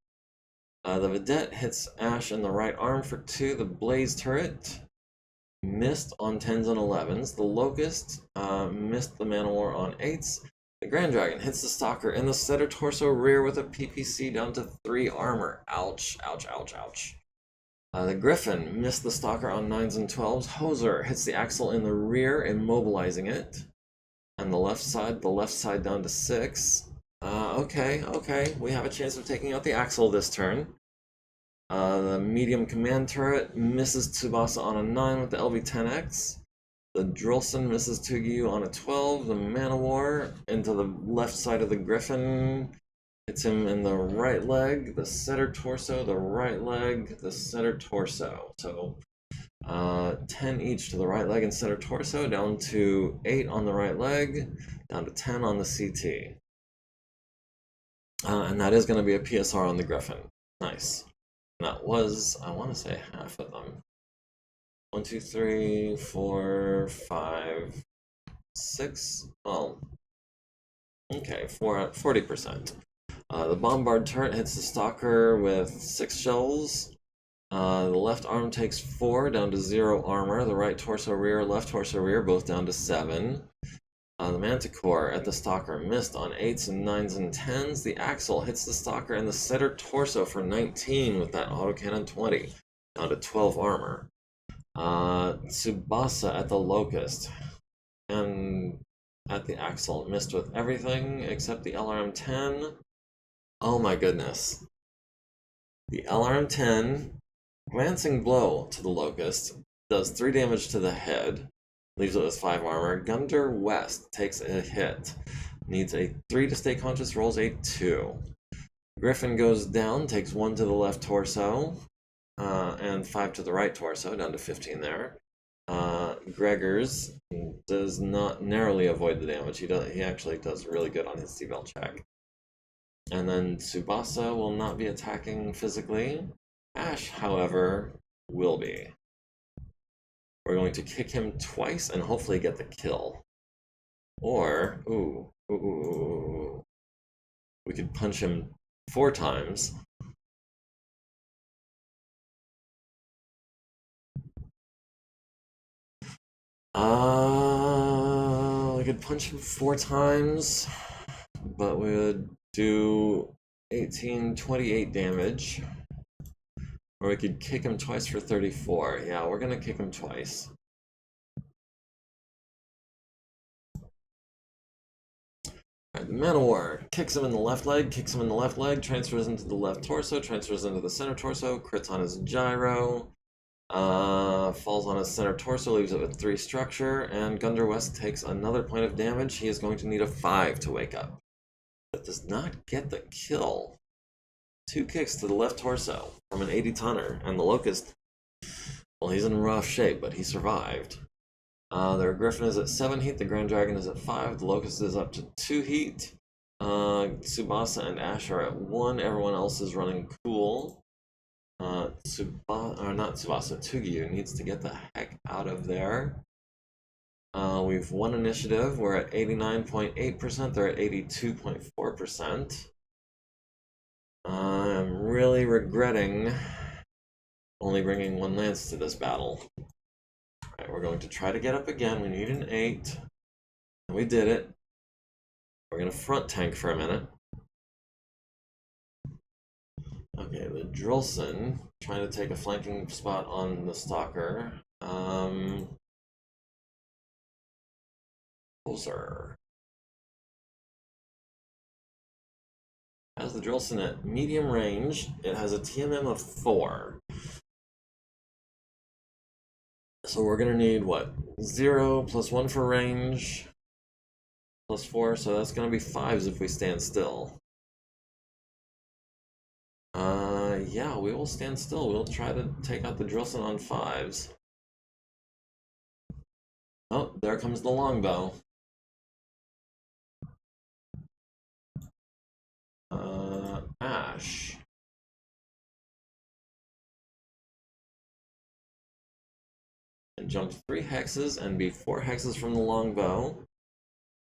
A: The Vedette hits Ash in the right arm for 2. The Blaze turret missed on 10s and 11s. The Locust missed the Man-O-War on 8s. The Grand Dragon hits the Stalker in the center torso rear with a PPC down to 3 armor. Ouch, ouch, ouch, ouch. The Griffin missed the Stalker on 9s and 12s. Hoser hits the Axle in the rear, immobilizing it. And the left side down to 6. Okay, we have a chance of taking out the Axle this turn. The medium command turret misses Tsubasa on a 9 with the LV-10X. The Drillson misses Tugyu on a 12. The Man-O-War into the left side of the Griffin hits him in the right leg, the center torso, the right leg, the center torso. So 10 each to the right leg and center torso, down to 8 on the right leg, down to 10 on the CT. And that is going to be a PSR on the Griffin. Nice. And that was, I want to say, half of them. 1, 2, 3, 4, 5, 6. Well, okay, 40%. The Bombard turret hits the Stalker with 6 shells. The left arm takes 4, down to 0 armor. The right torso rear, left torso rear, both down to 7. The Manticore at the Stalker missed on 8s and 9s and 10s. The Axle hits the Stalker in the center torso for 19 with that autocannon 20, down to 12 armor. Tsubasa at the Locust and at the Axle missed with everything except the LRM-10. Oh my goodness. The LRM-10, glancing blow to the Locust, does 3 damage to the head, leaves it with 5 armor. Gunder West takes a hit, needs a 3 to stay conscious, rolls a 2. Griffin goes down, takes 1 to the left torso, and 5 to the right torso, down to 15 there. Gregors does not narrowly avoid the damage. He actually does really good on his T-Bell check. And then Tsubasa will not be attacking physically. Ash, however, will be. We're going to kick him twice and hopefully get the kill. Or, we could punch him 4 times. We could punch him 4 times, but we would do 28 damage. Or we could kick him twice for 34. Yeah, we're gonna kick him twice. Alright, the Man-O-War kicks him in the left leg, transfers into the left torso, transfers into the center torso, crits on his gyro, falls on his center torso, leaves it with 3 structure, and Gunder West takes another point of damage. He is going to need a 5 to wake up. But does not get the kill. 2 kicks to the left torso from an 80-tonner, and the Locust, well, he's in rough shape, but he survived. Their Griffin is at 7 heat, the Grand Dragon is at 5, the Locust is up to 2 heat. Tsubasa and Ash are at 1, everyone else is running cool. Tugyu needs to get the heck out of there. We've won initiative, we're at 89.8%, they're at 82.4%. I'm really regretting only bringing one lance to this battle. Alright, we're going to try to get up again. We need an 8. And we did it. We're going to front tank for a minute. Okay, the Drillson trying to take a flanking spot on the Stalker. Poser has the Drillson at medium range. It has a TMM of 4. So we're gonna need what? 0 plus 1 for range plus 4, so that's gonna be 5s if we stand still. Yeah, we will stand still. We'll try to take out the Drillson on 5s. Oh, there comes the longbow. Ash. And jump 3 hexes and be 4 hexes from the longbow.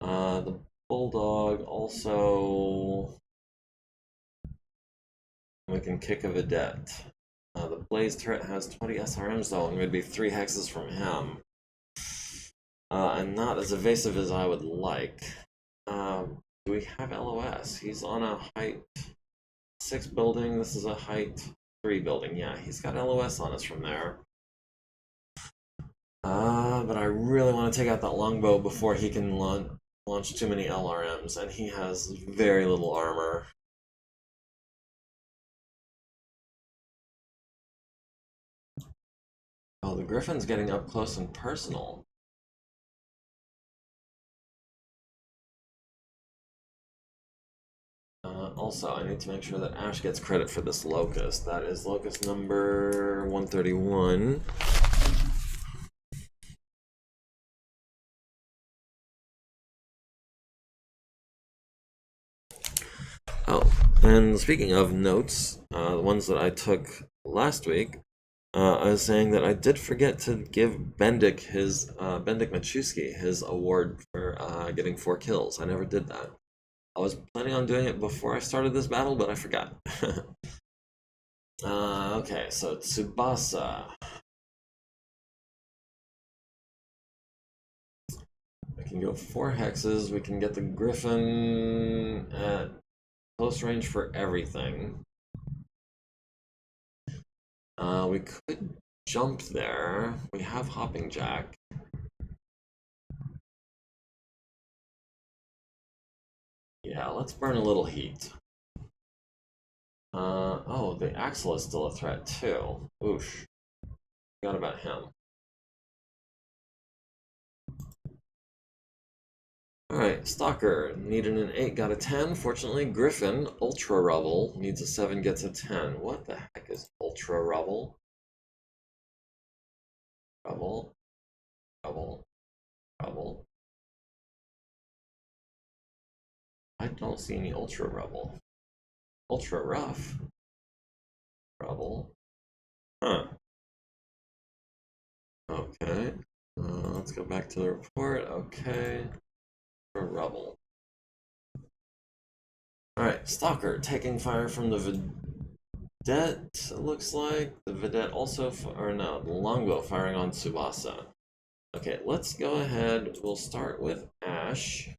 A: The Bulldog also... We can kick a Vedette. The Blaze turret has 20 SRMs though, and we'd be 3 hexes from him. And not as evasive as I would like. Do we have LOS? He's on a height 6 building. This is a height 3 building. Yeah, he's got LOS on us from there. But I really want to take out that longbow before he can launch too many LRMs, and he has very little armor. Oh, the Griffin's getting up close and personal. Also, I need to make sure that Ash gets credit for this locust. That is locust number 131. Oh, and speaking of notes, the ones that I took last week, I was saying that I did forget to give Bendik his, Bendik MekHQ his award for getting 4 kills. I never did that. I was planning on doing it before I started this battle, but I forgot. Okay, so Tsubasa. We can go 4 hexes. We can get the Griffin at close range for everything. We could jump there. We have Hopping Jack. Yeah, let's burn a little heat. Oh, the Axel is still a threat too. Oosh. Forgot about him. Alright, Stalker needed an 8, got a 10. Fortunately, Griffin, Ultra Rubble, needs a 7, gets a 10. What the heck is Ultra Rubble? Rubble, Rubble, Rubble. I don't see any Ultra Rubble. Ultra Rough. Rubble. Huh. Okay. Let's go back to the report. Okay. Rubble. Alright, Stalker taking fire from the Vedette, it looks like. The Vedette also, or no, the longbow firing on Tsubasa. Okay, let's go ahead. We'll start with Ash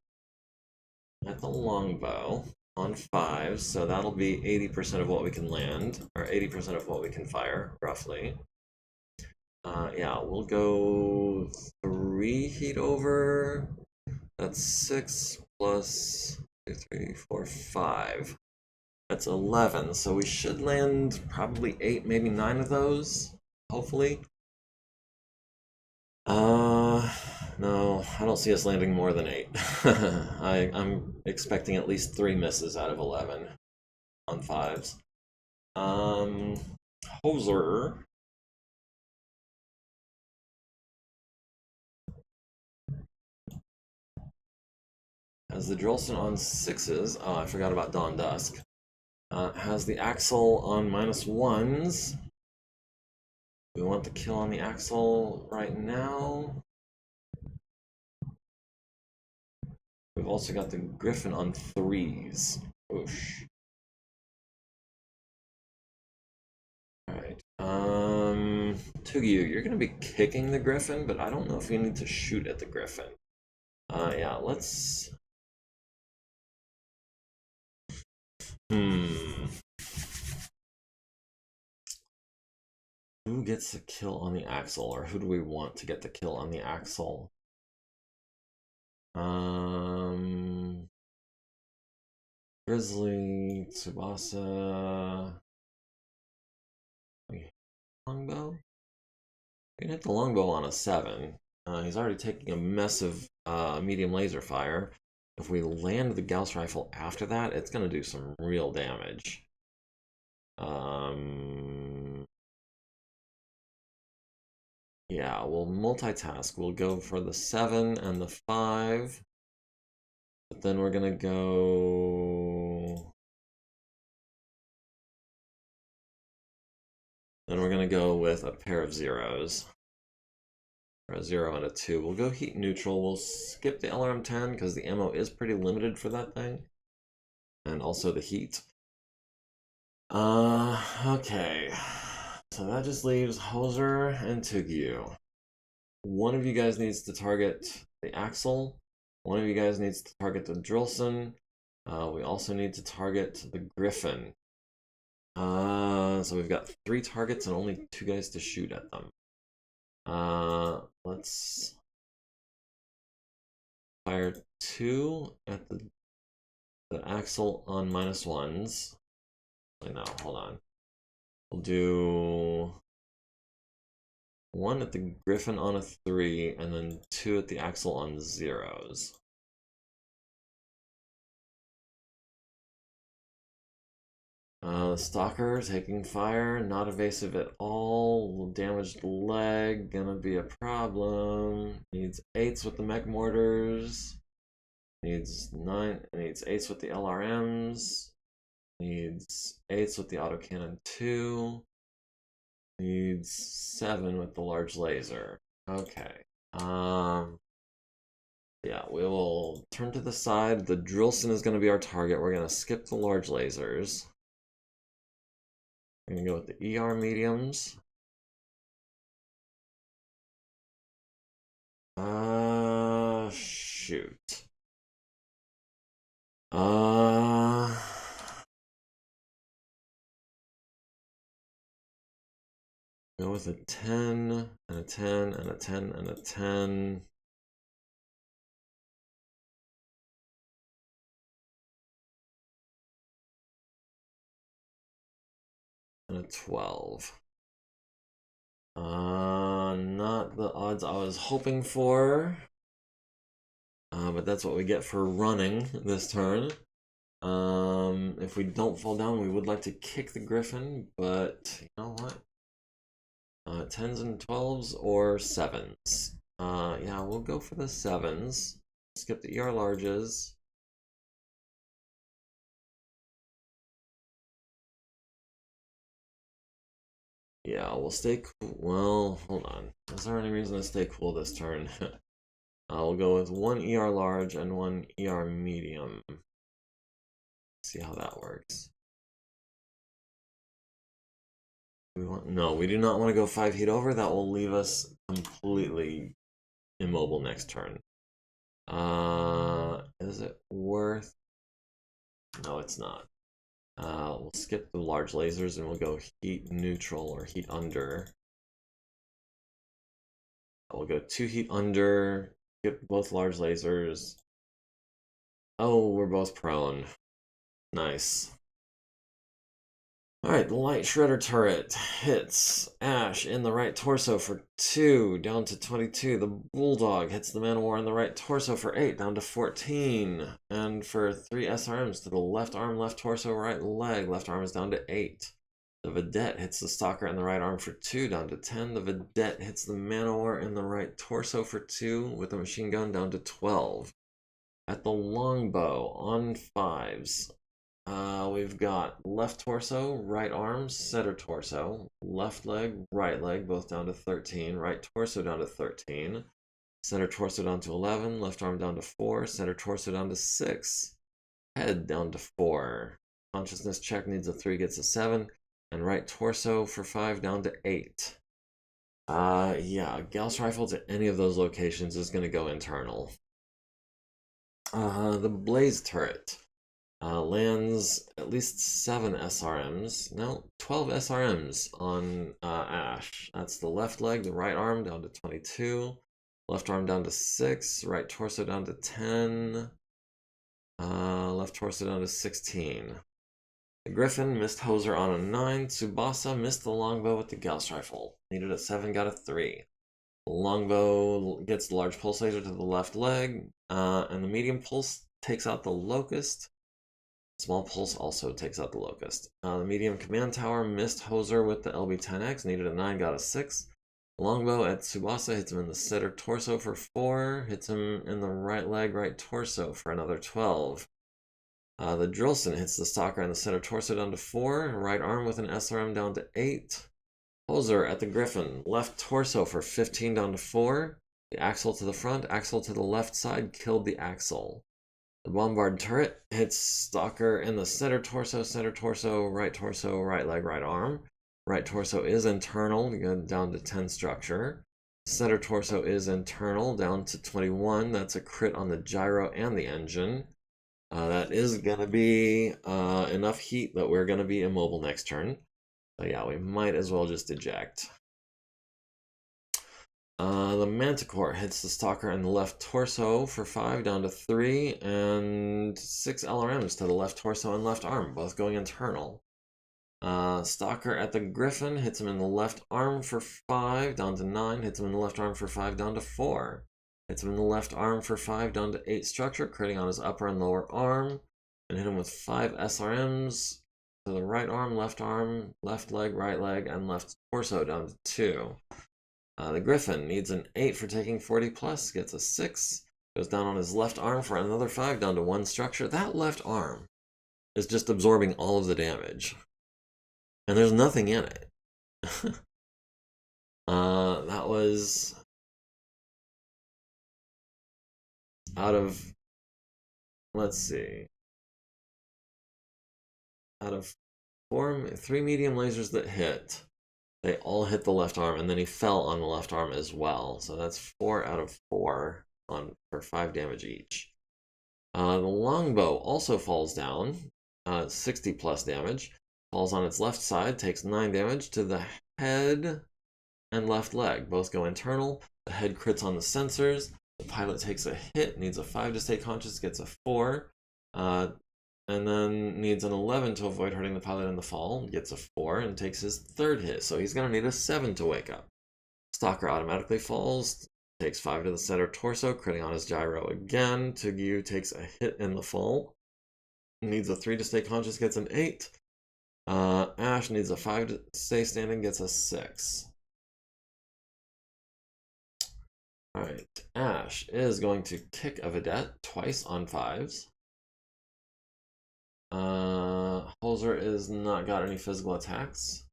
A: at the longbow on 5, so that'll be 80% of what we can land, or 80% of what we can fire, roughly. Yeah, we'll go 3 heat over. That's 6 plus 2, 3, 4, 5. That's 11, so we should land probably 8, maybe 9 of those, hopefully. No, I don't see us landing more than 8. I'm expecting at least 3 misses out of 11 on 5s. Hoser. Has the Drillson on 6s. Oh, I forgot about Dawn Dusk. Has the Axle on -1s. We want the kill on the Axle right now. We've also got the Griffin on 3s. Oosh. Tugyu, you're gonna be kicking the Griffin, but I don't know if you need to shoot at the Griffin. Yeah, let's... Hmm. Who gets the kill on the axle, or who do we want to get the kill on the axle? Grizzly, Tsubasa... Longbow? We can hit the longbow on a 7. He's already taking a mess of medium laser fire. If we land the Gauss rifle after that, it's going to do some real damage. Yeah, we'll multitask. We'll go for the 7 and the 5. But then we're going to go... Then we're going to go with a pair of zeros. A 0 and a 2. We'll go heat neutral. We'll skip the LRM-10 because the ammo is pretty limited for that thing. And also the heat. Okay. So that just leaves Hoser and Tugyu. One of you guys needs to target the Axle. One of you guys needs to target the Drillson. We also need to target the Griffin. So we've got 3 targets and only 2 guys to shoot at them. Let's fire 2 at the Axle on -1s. No, hold on. We'll do 1 at the Griffin on a 3, and then 2 at the Axle on 0s. Stalker taking fire, not evasive at all. Damaged leg, gonna be a problem. Needs 8s with the mech mortars. Needs 8s with the LRMs. Needs 8s with the autocannon 2. Needs 7 with the large laser. Okay. Yeah, we will turn to the side. The Drillson is going to be our target. We're going to skip the large lasers. We're going to go with the ER mediums. Shoot. Go with a 10, and a 10, and a 10, and a 10. And a 12. Not the odds I was hoping for. But that's what we get for running this turn. If we don't fall down, we would like to kick the Griffin, but you know what? 10s and 12s or 7s. Yeah, we'll go for the 7s. Skip the ER larges. Yeah, we'll stay cool. Well, hold on. Is there any reason to stay cool this turn? We'll go with 1 ER large and 1 ER medium. See how that works. No, we do not want to go 5 heat over. That will leave us completely immobile next turn. Is it worth? No, it's not. We'll skip the large lasers and we'll go heat neutral or heat under. We'll go 2 heat under, skip both large lasers. Oh, we're both prone. Nice. Alright, the light shredder turret hits Ash in the right torso for 2, down to 22. The bulldog hits the man of war in the right torso for 8, down to 14. And for 3 SRMs to the left arm, left torso, right leg. Left arm is down to 8. The vedette hits the stalker in the right arm for 2, down to 10. The vedette hits the man of war in the right torso for 2, with the machine gun down to 12. At the longbow on 5s. We've got left torso, right arm, center torso, left leg, right leg, both down to 13, right torso down to 13, center torso down to 11, left arm down to 4, center torso down to 6, head down to 4. Consciousness check needs a 3, gets a 7, and right torso for 5 down to 8. Yeah, Gauss rifle to any of those locations is gonna go internal. The blaze turret lands at least 7 SRMs. No, 12 SRMs on Ash. That's the left leg, the right arm down to 22, left arm down to 6, right torso down to 10, left torso down to 16. The Griffin missed Hoser on a 9. Tsubasa missed the longbow with the Gauss rifle. Needed a 7, got a 3. The longbow gets the large pulse laser to the left leg, and the medium pulse takes out the locust. Small pulse also takes out the locust. The medium command tower missed Hoser with the LB-10X, needed a 9, got a 6. Longbow at Tsubasa hits him in the center torso for 4, hits him in the right leg, right torso for another 12. The Drillson hits the Stalker in the center torso down to 4, right arm with an SRM down to 8. Hoser at the Griffin, left torso for 15 down to 4. The axle to the front, axle to the left side, killed the axle. The Bombard turret hits Stalker in the center torso, right leg, right arm. Right torso is internal, down to 10 structure. Center torso is internal, down to 21. That's a crit on the gyro and the engine. That is going to be enough heat that we're going to be immobile next turn. So yeah, we might as well just eject. The Manticore hits the Stalker in the left torso for 5 down to 3, and 6 LRMs to the left torso and left arm, both going internal. Stalker at the Griffin hits him in the left arm for 5 down to 9, hits him in the left arm for 5 down to 4. Hits him in the left arm for 5 down to 8 structure, critting on his upper and lower arm, and hit him with 5 SRMs to the right arm, left leg, right leg, and left torso down to 2. The Griffin needs an 8 for taking 40 plus, gets a 6, goes down on his left arm for another 5 down to 1 structure. That left arm is just absorbing all of the damage, and there's nothing in it. That was out of, let's see, out of 3 medium lasers that hit, they all hit the left arm, and then he fell on the left arm as well. So that's 4 out of 4 for 5 damage each. The longbow also falls down, 60 plus damage. Falls on its left side, takes 9 damage to the head and left leg. Both go internal. The head crits on the sensors. The pilot takes a hit, needs a 5 to stay conscious, gets a 4. And then needs an 11 to avoid hurting the pilot in the fall, gets a 4, and takes his 3rd hit. So he's going to need a 7 to wake up. Stalker automatically falls, takes 5 to the center torso, critting on his gyro again. Tugyu takes a hit in the fall. Needs a 3 to stay conscious, gets an 8. Ash needs a 5 to stay standing, gets a 6. Alright, Ash is going to kick a Vedette twice on 5s. Holzer is not got any physical attacks.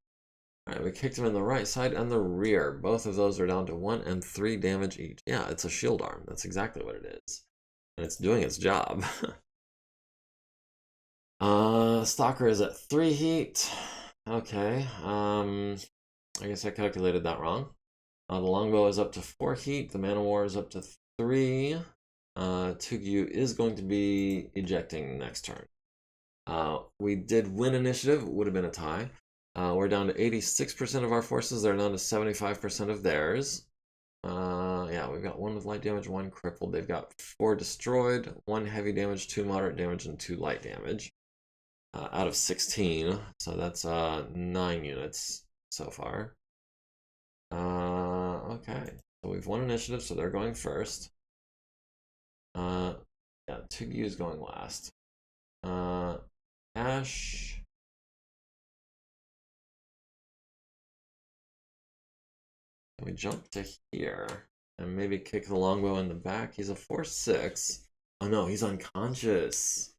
A: Alright, we kicked him in the right side and the rear. Both of those are down to 1 and 3 damage each. Yeah, it's a shield arm. That's exactly what it is. And it's doing its job. Stalker is at 3 heat. Okay, I guess I calculated that wrong. The longbow is up to 4 heat. The man of war is up to 3. Tugyu is going to be ejecting next turn. We did win initiative. It would have been a tie. We're down to 86% of our forces. They're down to 75% of theirs. Yeah, we've got 1 with light damage, 1 crippled. They've got 4 destroyed, 1 heavy damage, 2 moderate damage, and 2 light damage. Out of 16, so that's 9 units so far. Okay, so we've won initiative, so they're going first. Yeah, Tugyu is going last. Ash. We jump to here and maybe kick the longbow in the back. He's a 4/6. Oh no, he's unconscious.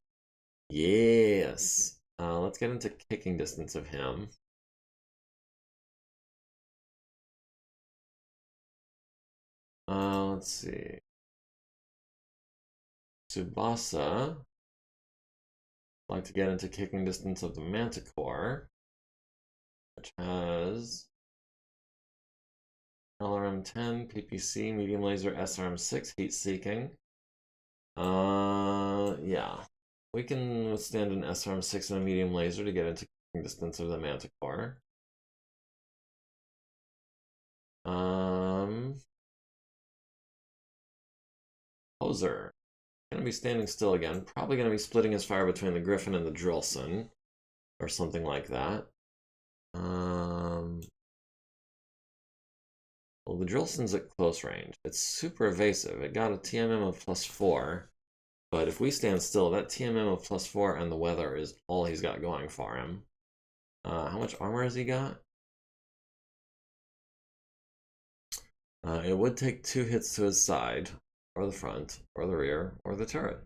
A: Yes. Let's get into kicking distance of him. Let's see. Tsubasa. Like to get into kicking distance of the Manticore, which has LRM-10, PPC, medium laser, SRM-6, heat seeking. Yeah. We can withstand an SRM-6 and a medium laser to get into distance of the Manticore. Hoser. Gonna be standing still again. Probably gonna be splitting his fire between the Griffin and the Drillson. Or something like that. Well, the Drillson's at close range. It's super evasive. It got a TMM of +4. But if we stand still, that TMM of +4 and the weather is all he's got going for him. How much armor has he got? It would take 2 hits to his side, or the front, or the rear, or the turret.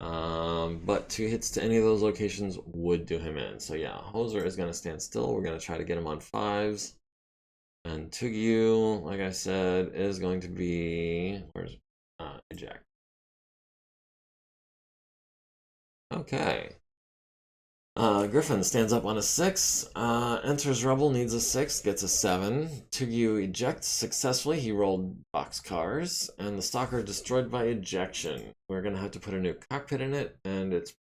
A: But 2 hits to any of those locations would do him in. So yeah, Hoser is going to stand still. We're going to try to get him on 5s. And MekHQ, like I said, is going to be... Where's... eject. Okay. Griffin stands up on a 6, enters rubble, needs a 6, gets a 7. MekHQ ejects successfully. He rolled boxcars, and the Stalker destroyed by ejection. We're going to have to put a new cockpit in it, and it's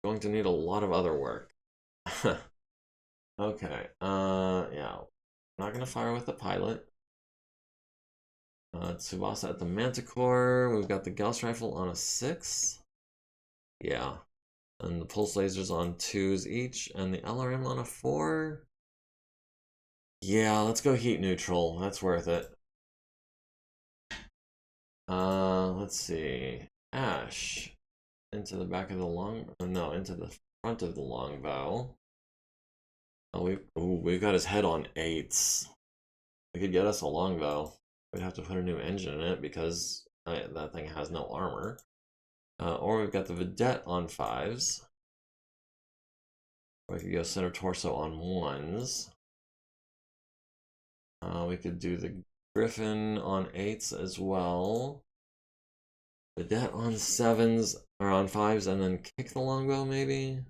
A: going to need a lot of other work. Okay, yeah. Not going to fire with the pilot. Tsubasa at the Manticore. We've got the Gauss Rifle on a 6. Yeah. And the pulse lasers on 2s each, and the LRM on a 4. Yeah, let's go heat neutral. That's worth it. Let's see. Ash into the back of the no, into the front of the longbow. Oh, we've got his head on 8s. We could get us a longbow. We'd have to put a new engine in it because that thing has no armor. Or we've got the Vedette on 5s. Or we could go center torso on 1s. We could do the Griffin on 8s as well. Vedette on 7s, or on 5s, and then kick the longbow maybe?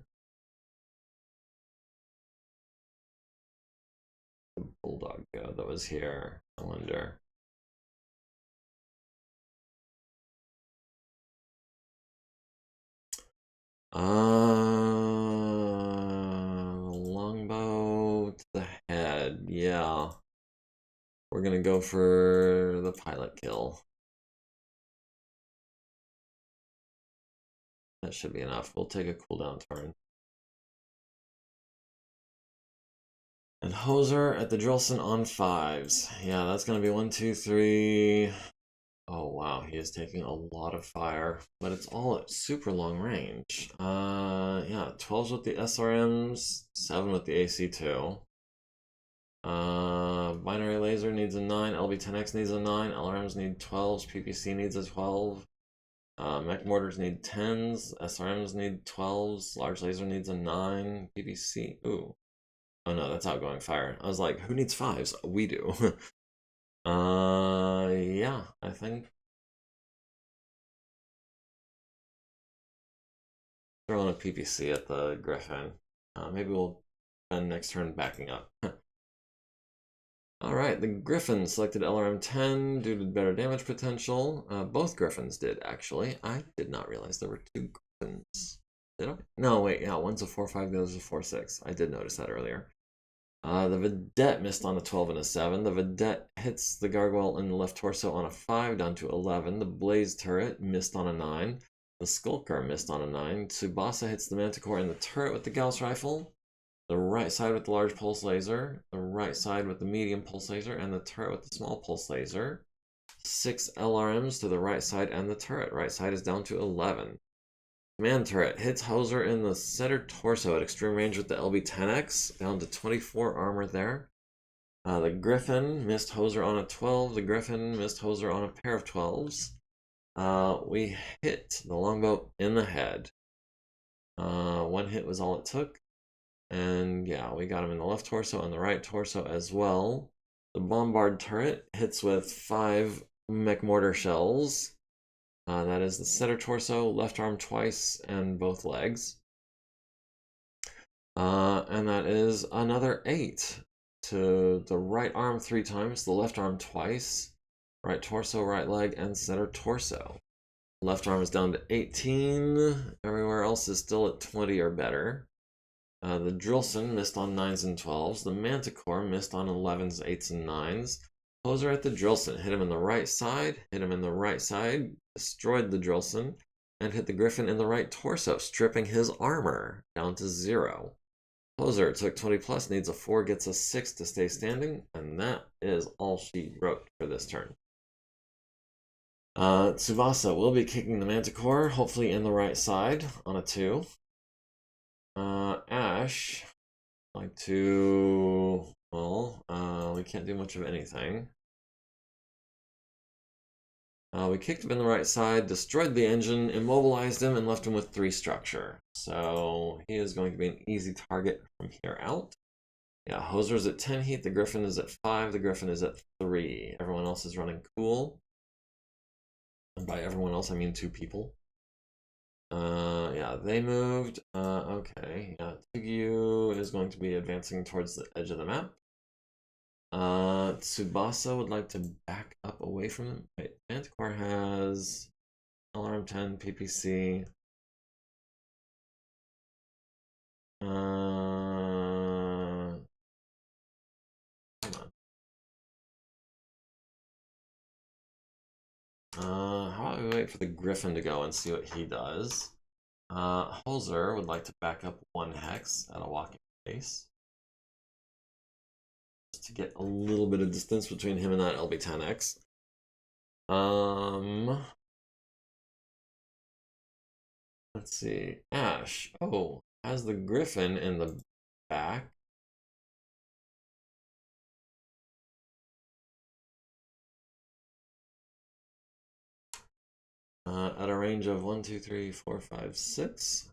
A: The Bulldog go that was here, I wonder. Longbow to the head, yeah. We're gonna go for the pilot kill. That should be enough. We'll take a cooldown turn. And Hoser at the Drillson on 5s. Yeah, that's gonna be 1, 2, 3. Oh wow, he is taking a lot of fire, but it's all at super long range. Yeah, 12s with the SRMs, 7 with the AC2. Binary laser needs a 9, LB10X needs a 9, LRMs need 12s, PPC needs a 12. Mech mortars need 10s, SRMs need 12s, large laser needs a 9, PPC. Ooh. Oh no, that's outgoing fire. I was like, who needs 5s? We do. Yeah, I think. Throw in a PPC at the Griffin. Maybe we'll spend next turn backing up. Alright, the Griffin selected LRM-10 due to better damage potential. Both Griffins did, actually. I did not realize there were 2 Griffins. Did I? No, wait, yeah, one's a 4-5, the other's a 4-6. I did notice that earlier. The Vedette missed on a 12 and a 7. The Vedette hits the Gargoyle in the left torso on a 5 down to 11. The Blaze turret missed on a 9. The Stalker missed on a 9. Tsubasa hits the Manticore in the turret with the Gauss Rifle. The right side with the large pulse laser. The right side with the medium pulse laser. And the turret with the small pulse laser. 6 LRMs to the right side and the turret. Right side is down to 11. Command turret hits Hoser in the center torso at extreme range with the LB10X, down to 24 armor there. The Griffin missed Hoser on a 12. The Griffin missed Hoser on a pair of 12s. We hit the longbow in the head. 1 hit was all it took. And yeah, we got him in the left torso and the right torso as well. The Bombard turret hits with 5 mech mortar shells. That is the center torso, left arm twice, and both legs. And that is another 8 to the right arm 3 times, the left arm twice, right torso, right leg, and center torso. Left arm is down to 18. Everywhere else is still at 20 or better. The Drillson missed on 9s and 12s. The Manticore missed on 11s, 8s, and 9s. Poser at the Drillson. Hit him in the right side. Hit him in the right side. Destroyed the Drillson. And hit the Griffin in the right torso, stripping his armor down to 0. Poser took 20 plus, needs a 4, gets a 6 to stay standing. And that is all she wrote for this turn. Tsubasa will be kicking the Manticore, hopefully in the right side on a 2. Ash, like to, well, we can't do much of anything. We kicked him in the right side, destroyed the engine, immobilized him, and left him with 3 structure. So he is going to be an easy target from here out. Yeah, Hoser's at 10 heat, the Griffin is at 5, the Griffin is at 3. Everyone else is running cool. And by everyone else, I mean 2 people. Yeah, they moved. Okay, yeah, Tugyu is going to be advancing towards the edge of the map. Tsubasa would like to back up away from him. Wait, Manticore has alarm 10, PPC. Come on. How about we wait for the Griffin to go and see what he does? Holzer would like to back up 1 hex at a walking pace. Just to get a little bit of distance between him and that LB10X. Let's see. Ash. Oh, has the Griffin in the back. At a range of 1, 2, 3, 4, 5, 6.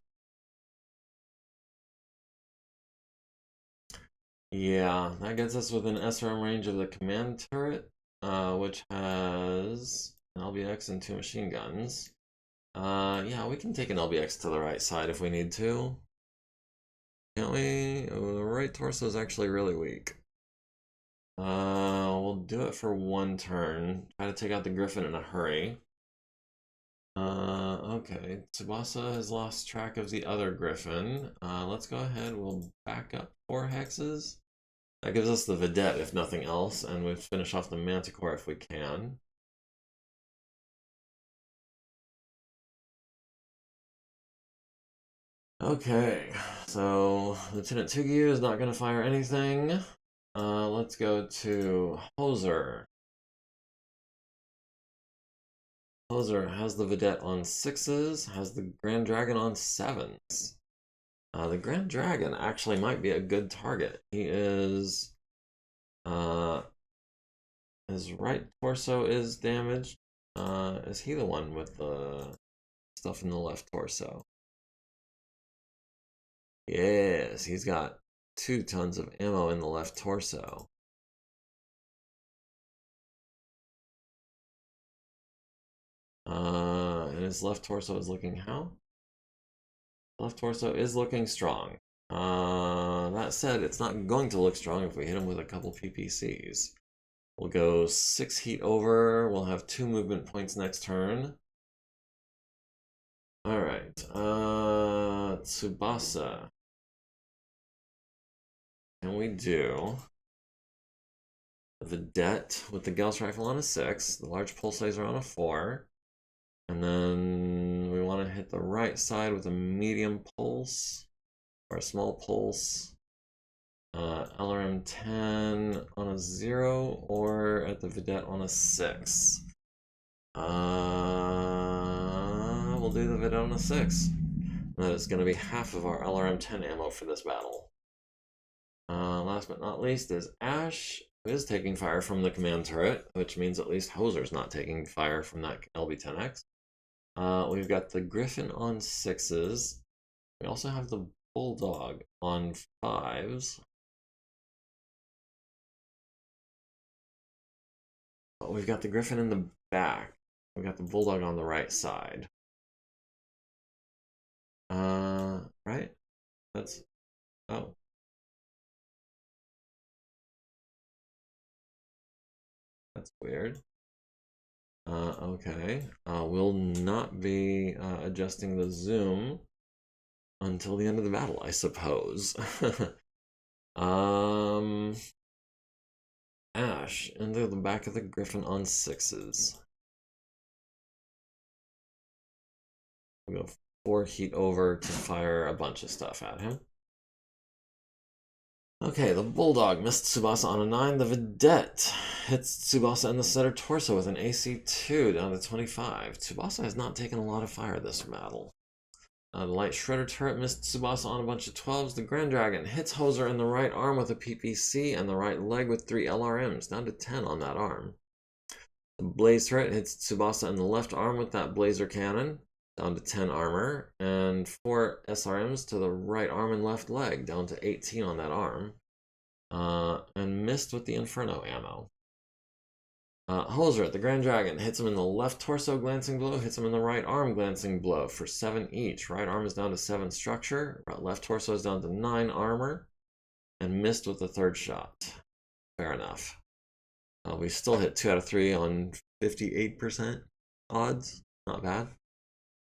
A: Yeah, that gets us within SRM range of the command turret, which has an LBX and 2 machine guns. Yeah, we can take an LBX to the right side if we need to. Can't we? Oh, the right torso is actually really weak. We'll do it for 1 turn. Try to take out the Griffin in a hurry. Okay. Tsubasa has lost track of the other Griffin. Let's go ahead. We'll back up 4 hexes. That gives us the Vedette, if nothing else, and we'll finish off the Manticore if we can. Okay, so Lieutenant Tugyu is not going to fire anything. Let's go to Hoser. Hoser has the Vedette on 6s, has the Grand Dragon on 7s. The Grand Dragon actually might be a good target. He is... his right torso is damaged. Is he the one with the stuff in the left torso? Yes, he's got 2 tons of ammo in the left torso. And his left torso is looking how? Left torso is looking strong. That said, it's not going to look strong if we hit him with a couple PPCs. We'll go 6 heat over. We'll have 2 movement points next turn. Alright, Tsubasa. Can we do the Vedette with the Gauss rifle on a 6, the large pulse laser on a 4, and then we want to hit the right side with a medium pulse or a small pulse. LRM 10 on a 0 or at the Vedette on a 6. We'll do the Vedette on a 6. That is going to be half of our LRM 10 ammo for this battle. Last but not least is Ash, who is taking fire from the command turret, which means at least Hoser's not taking fire from that LB10X. We've got the Griffin on 6s. We also have the Bulldog on 5s. But we've got the Griffin in the back. We've got the Bulldog on the right side. Right? That's... Oh. That's weird. Okay. We'll not be adjusting the zoom until the end of the battle, I suppose. Ash into the back of the Griffin on 6s. We'll go 4 heat over to fire a bunch of stuff at him. Okay, the Bulldog missed Tsubasa on a 9. The Vedette hits Tsubasa in the center torso with an AC2 down to 25. Tsubasa has not taken a lot of fire this battle. The Light Shredder turret missed Tsubasa on a bunch of 12s. The Grand Dragon hits Hoser in the right arm with a PPC and the right leg with 3 LRMs, down to 10 on that arm. The Blaze turret hits Tsubasa in the left arm with that Blazer cannon, down to 10 armor, and 4 SRMs to the right arm and left leg, down to 18 on that arm, and missed with the Inferno ammo. Hoser, the Grand Dragon, hits him in the left torso, glancing blow, hits him in the right arm, glancing blow, for 7 each. Right arm is down to 7 structure, left torso is down to 9 armor, and missed with the 3rd shot. Fair enough. We still hit 2 out of 3 on 58% odds, not bad.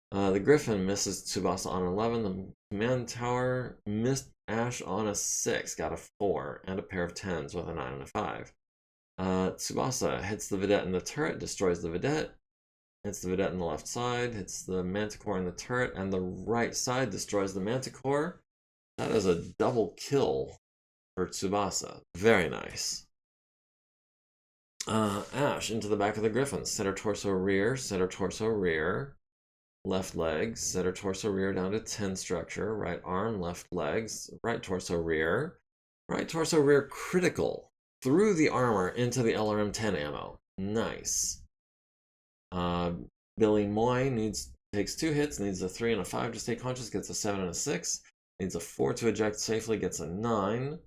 A: The Griffin misses Tsubasa on 11. The Command Tower missed Ash on a 6, got a 4, and a pair of 10s with a 9 and a 5. Tsubasa hits the Vedette in the turret, destroys the Vedette, hits the Vedette in the left side, hits the Manticore in the turret, and the right side destroys the Manticore. That is a double kill for Tsubasa. Very nice. Ash into the back of the Griffin. Center torso rear, left leg, center torso rear down to 10 structure, right arm, left legs, right torso rear critical through the armor into the LRM 10 ammo. Nice. Billy Moy takes 2 hits, needs a 3 and a 5 to stay conscious, gets a 7 and a 6, needs a 4 to eject safely, gets a 9.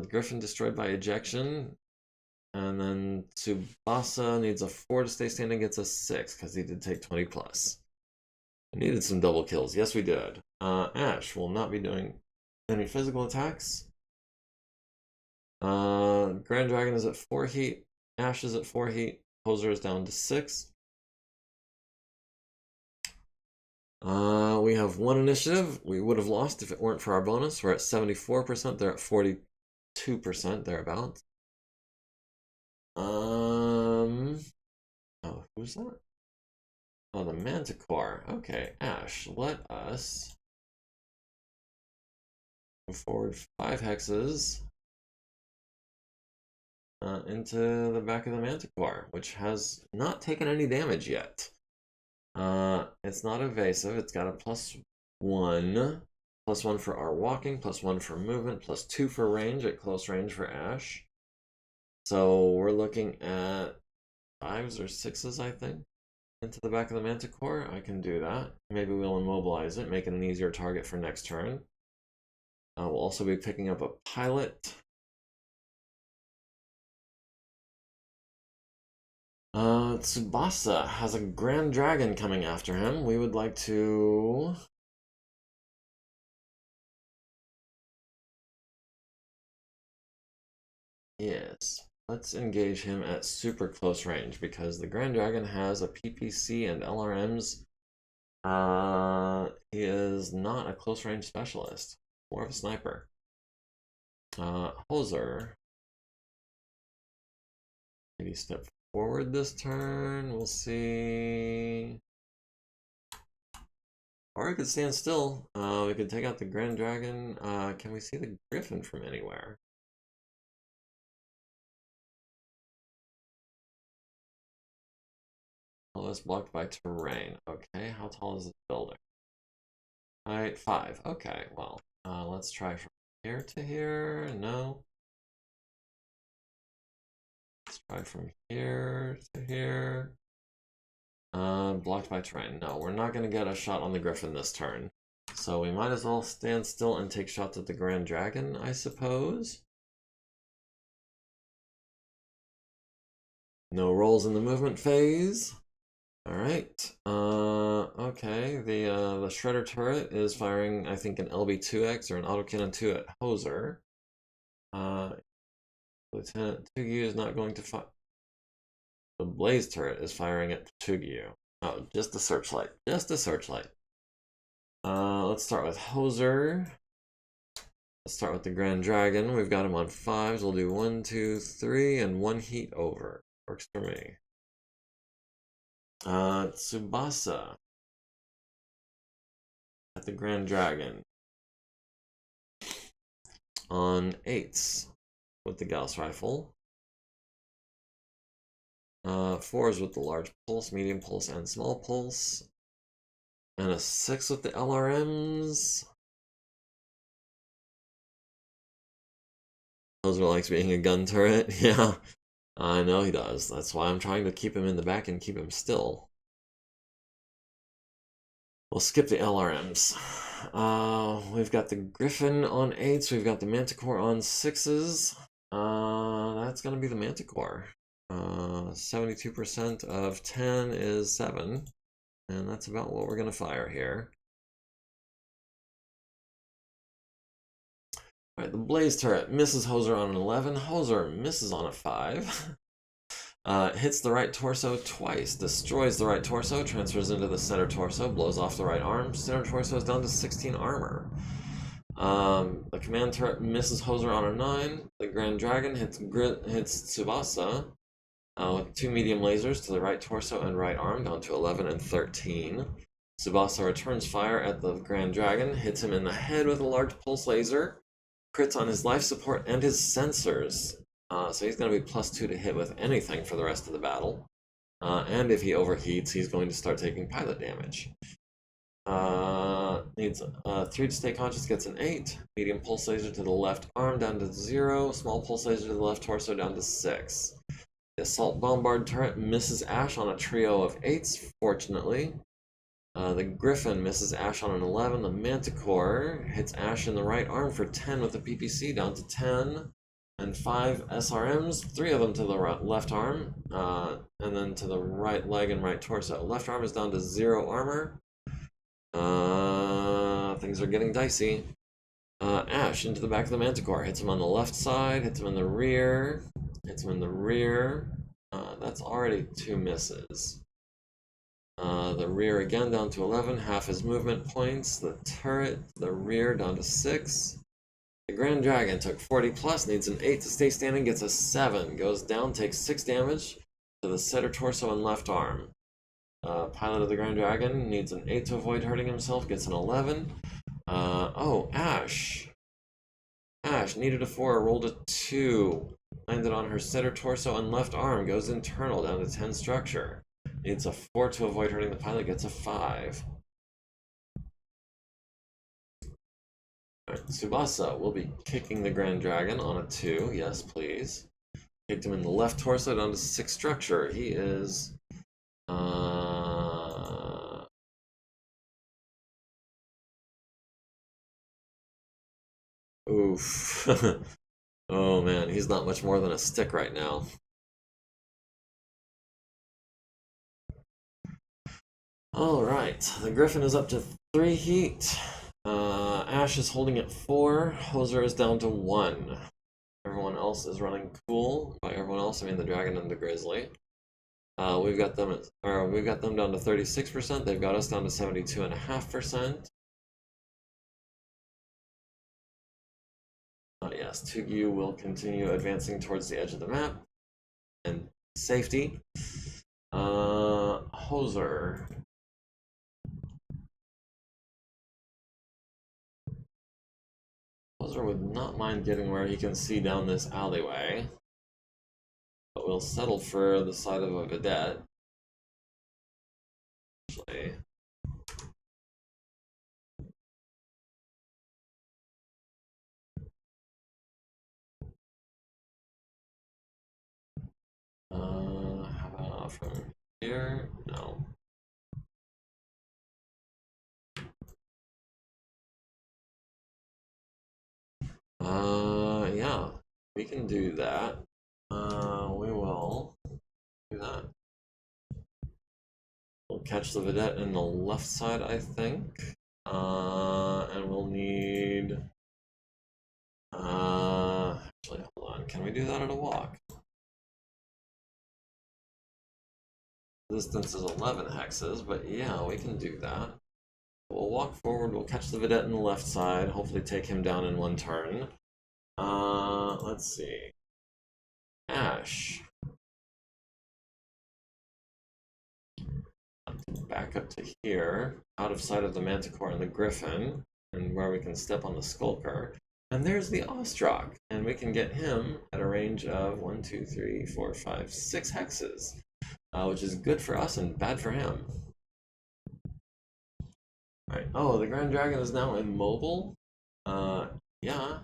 A: Griffin destroyed by ejection. And then Tsubasa needs a 4 to stay standing, gets a 6, because he did take 20 plus. We needed some double kills. Yes, we did. Ash will not be doing any physical attacks. Grand Dragon is at 4 heat. Ash is at 4 heat. Hoser is down to 6. We have 1 initiative. We would have lost if it weren't for our bonus. We're at 74%. They're at 42%, thereabouts. Oh, who's that? Oh, the Manticore. Okay, Ash, let us move forward 5 hexes into the back of the Manticore, which has not taken any damage yet. It's not evasive. It's got a +1. +1 for our walking, +1 for movement, +2 for range at close range for Ash. So we're looking at 5s or 6s, I think, into the back of the Manticore. I can do that. Maybe we'll immobilize it, make it an easier target for next turn. We'll also be picking up a pilot. Tsubasa has a Grand Dragon coming after him. We would like to... Yes. Let's engage him at super close range, because the Grand Dragon has a PPC and LRMs. He is not a close range specialist, more of a sniper. Hoser. Maybe step forward this turn, we'll see. Or we could stand still. We could take out the Grand Dragon. Can we see the Griffin from anywhere? Oh, that's blocked by terrain. Okay, how tall is this building? Height 5. Okay, well, let's try from here to here. No. Let's try from here to here. Blocked by terrain. No, we're not going to get a shot on the Griffin this turn. So we might as well stand still and take shots at the Grand Dragon, I suppose. No rolls in the movement phase. Alright, okay, the Shredder turret is firing, I think, an LB2X or an autocannon 2 at Hoser. Lieutenant Tugyu is not going to fire. The blaze turret is firing at Tugyu. Oh, just a searchlight. Just a searchlight. Let's start with Hoser. Let's start with the Grand Dragon. We've got him on 5s. We'll do 1, 2, 3, and 1 heat over. Works for me. Tsubasa at the Grand Dragon on 8s with the Gauss rifle. 4s with the large pulse, medium pulse, and small pulse. And a 6 with the LRMs. Hoser likes being a gun turret. Yeah, I know he does. That's why I'm trying to keep him in the back and keep him still. We'll skip the LRMs. We've got the Griffin on 8s. We've got the Manticore on 6s. That's going to be the Manticore. 72% of 10 is 7. And that's about what we're going to fire here. Alright, the Blaze Turret misses Hoser on an 11. Hoser misses on a 5. Hits the right torso twice, destroys the right torso, transfers into the center torso, blows off the right arm. Center torso is down to 16 armor. The Command Turret misses Hoser on a 9. The Grand Dragon hits Tsubasa with 2 medium lasers to the right torso and right arm, down to 11 and 13. Tsubasa returns fire at the Grand Dragon, hits him in the head with a large pulse laser, crits on his life support and his sensors. So he's going to be +2 to hit with anything for the rest of the battle. And if he overheats, he's going to start taking pilot damage. Needs 3 to stay conscious, gets an 8. Medium pulse laser to the left arm down to 0. Small pulse laser to the left torso down to 6. The Assault Bombard Turret misses Ash on a trio of 8s, fortunately. The Griffin misses Ash on an 11. The Manticore hits Ash in the right arm for 10 with the PPC, down to 10. And 5 SRMs, 3 of them to the left arm, and then to the right leg and right torso. Left arm is down to 0 armor. Things are getting dicey. Ash into the back of the Manticore, hits him on the left side, hits him in the rear, hits him in the rear. That's already 2 misses. The rear again down to 11, half his movement points. The turret, the rear down to 6. The Grand Dragon took 40 plus, needs an 8 to stay standing, gets a 7, goes down, takes 6 damage to the center torso and left arm. Pilot of the Grand Dragon needs an 8 to avoid hurting himself, gets an 11. Oh, Ash. Ash needed a 4, rolled a 2, landed on her center torso and left arm, goes internal down to 10 structure. Needs a 4 to avoid hurting the pilot, gets a 5. Tsubasa will be kicking the Grand Dragon on a 2. Yes, please. Kicked him in the left torso down to 6 structure. He is... Oof. Oh man, he's not much more than a stick right now. Alright, the Griffin is up to 3 heat. Ash is holding at 4. Hoser is down to 1. Everyone else is running cool. By everyone else, I mean the Dragon and the Grizzly. We've got them down to 36%. They've got us down to 72.5%. Yes, Tugyu will continue advancing towards the edge of the map and safety. Hoser. Hoser would not mind getting where he can see down this alleyway, but we'll settle for the side of a vedette. Actually, how about from here? No. Yeah, we can do that. We will do that. We'll catch the vedette in the left side, I think. And we'll need... actually, hold on. Can we do that at a walk? Distance is 11 hexes, but yeah, we can do that. We'll walk forward, we'll catch the vedette on the left side, hopefully take him down in one turn. Let's see. Ash. Back up to here, out of sight of the Manticore and the Griffin, and where we can step on the Stalker. And there's the Ostrak, and we can get him at a range of 1, 2, 3, 4, 5, 6 hexes, which is good for us and bad for him. Alright, oh, the Grand Dragon is now immobile? Yeah.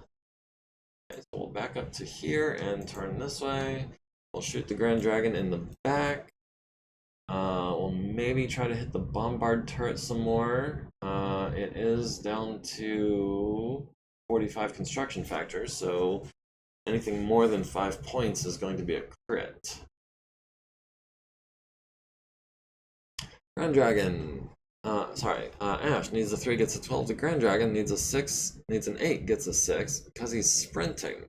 A: Okay, so we'll back up to here and turn this way. We'll shoot the Grand Dragon in the back. We'll maybe try to hit the bombard turret some more. It is down to 45 construction factors, so anything more than 5 points is going to be a crit. Grand Dragon, Ash needs a 3, gets a 12. The Grand Dragon needs a 6, needs an 8, gets a 6, because he's sprinting.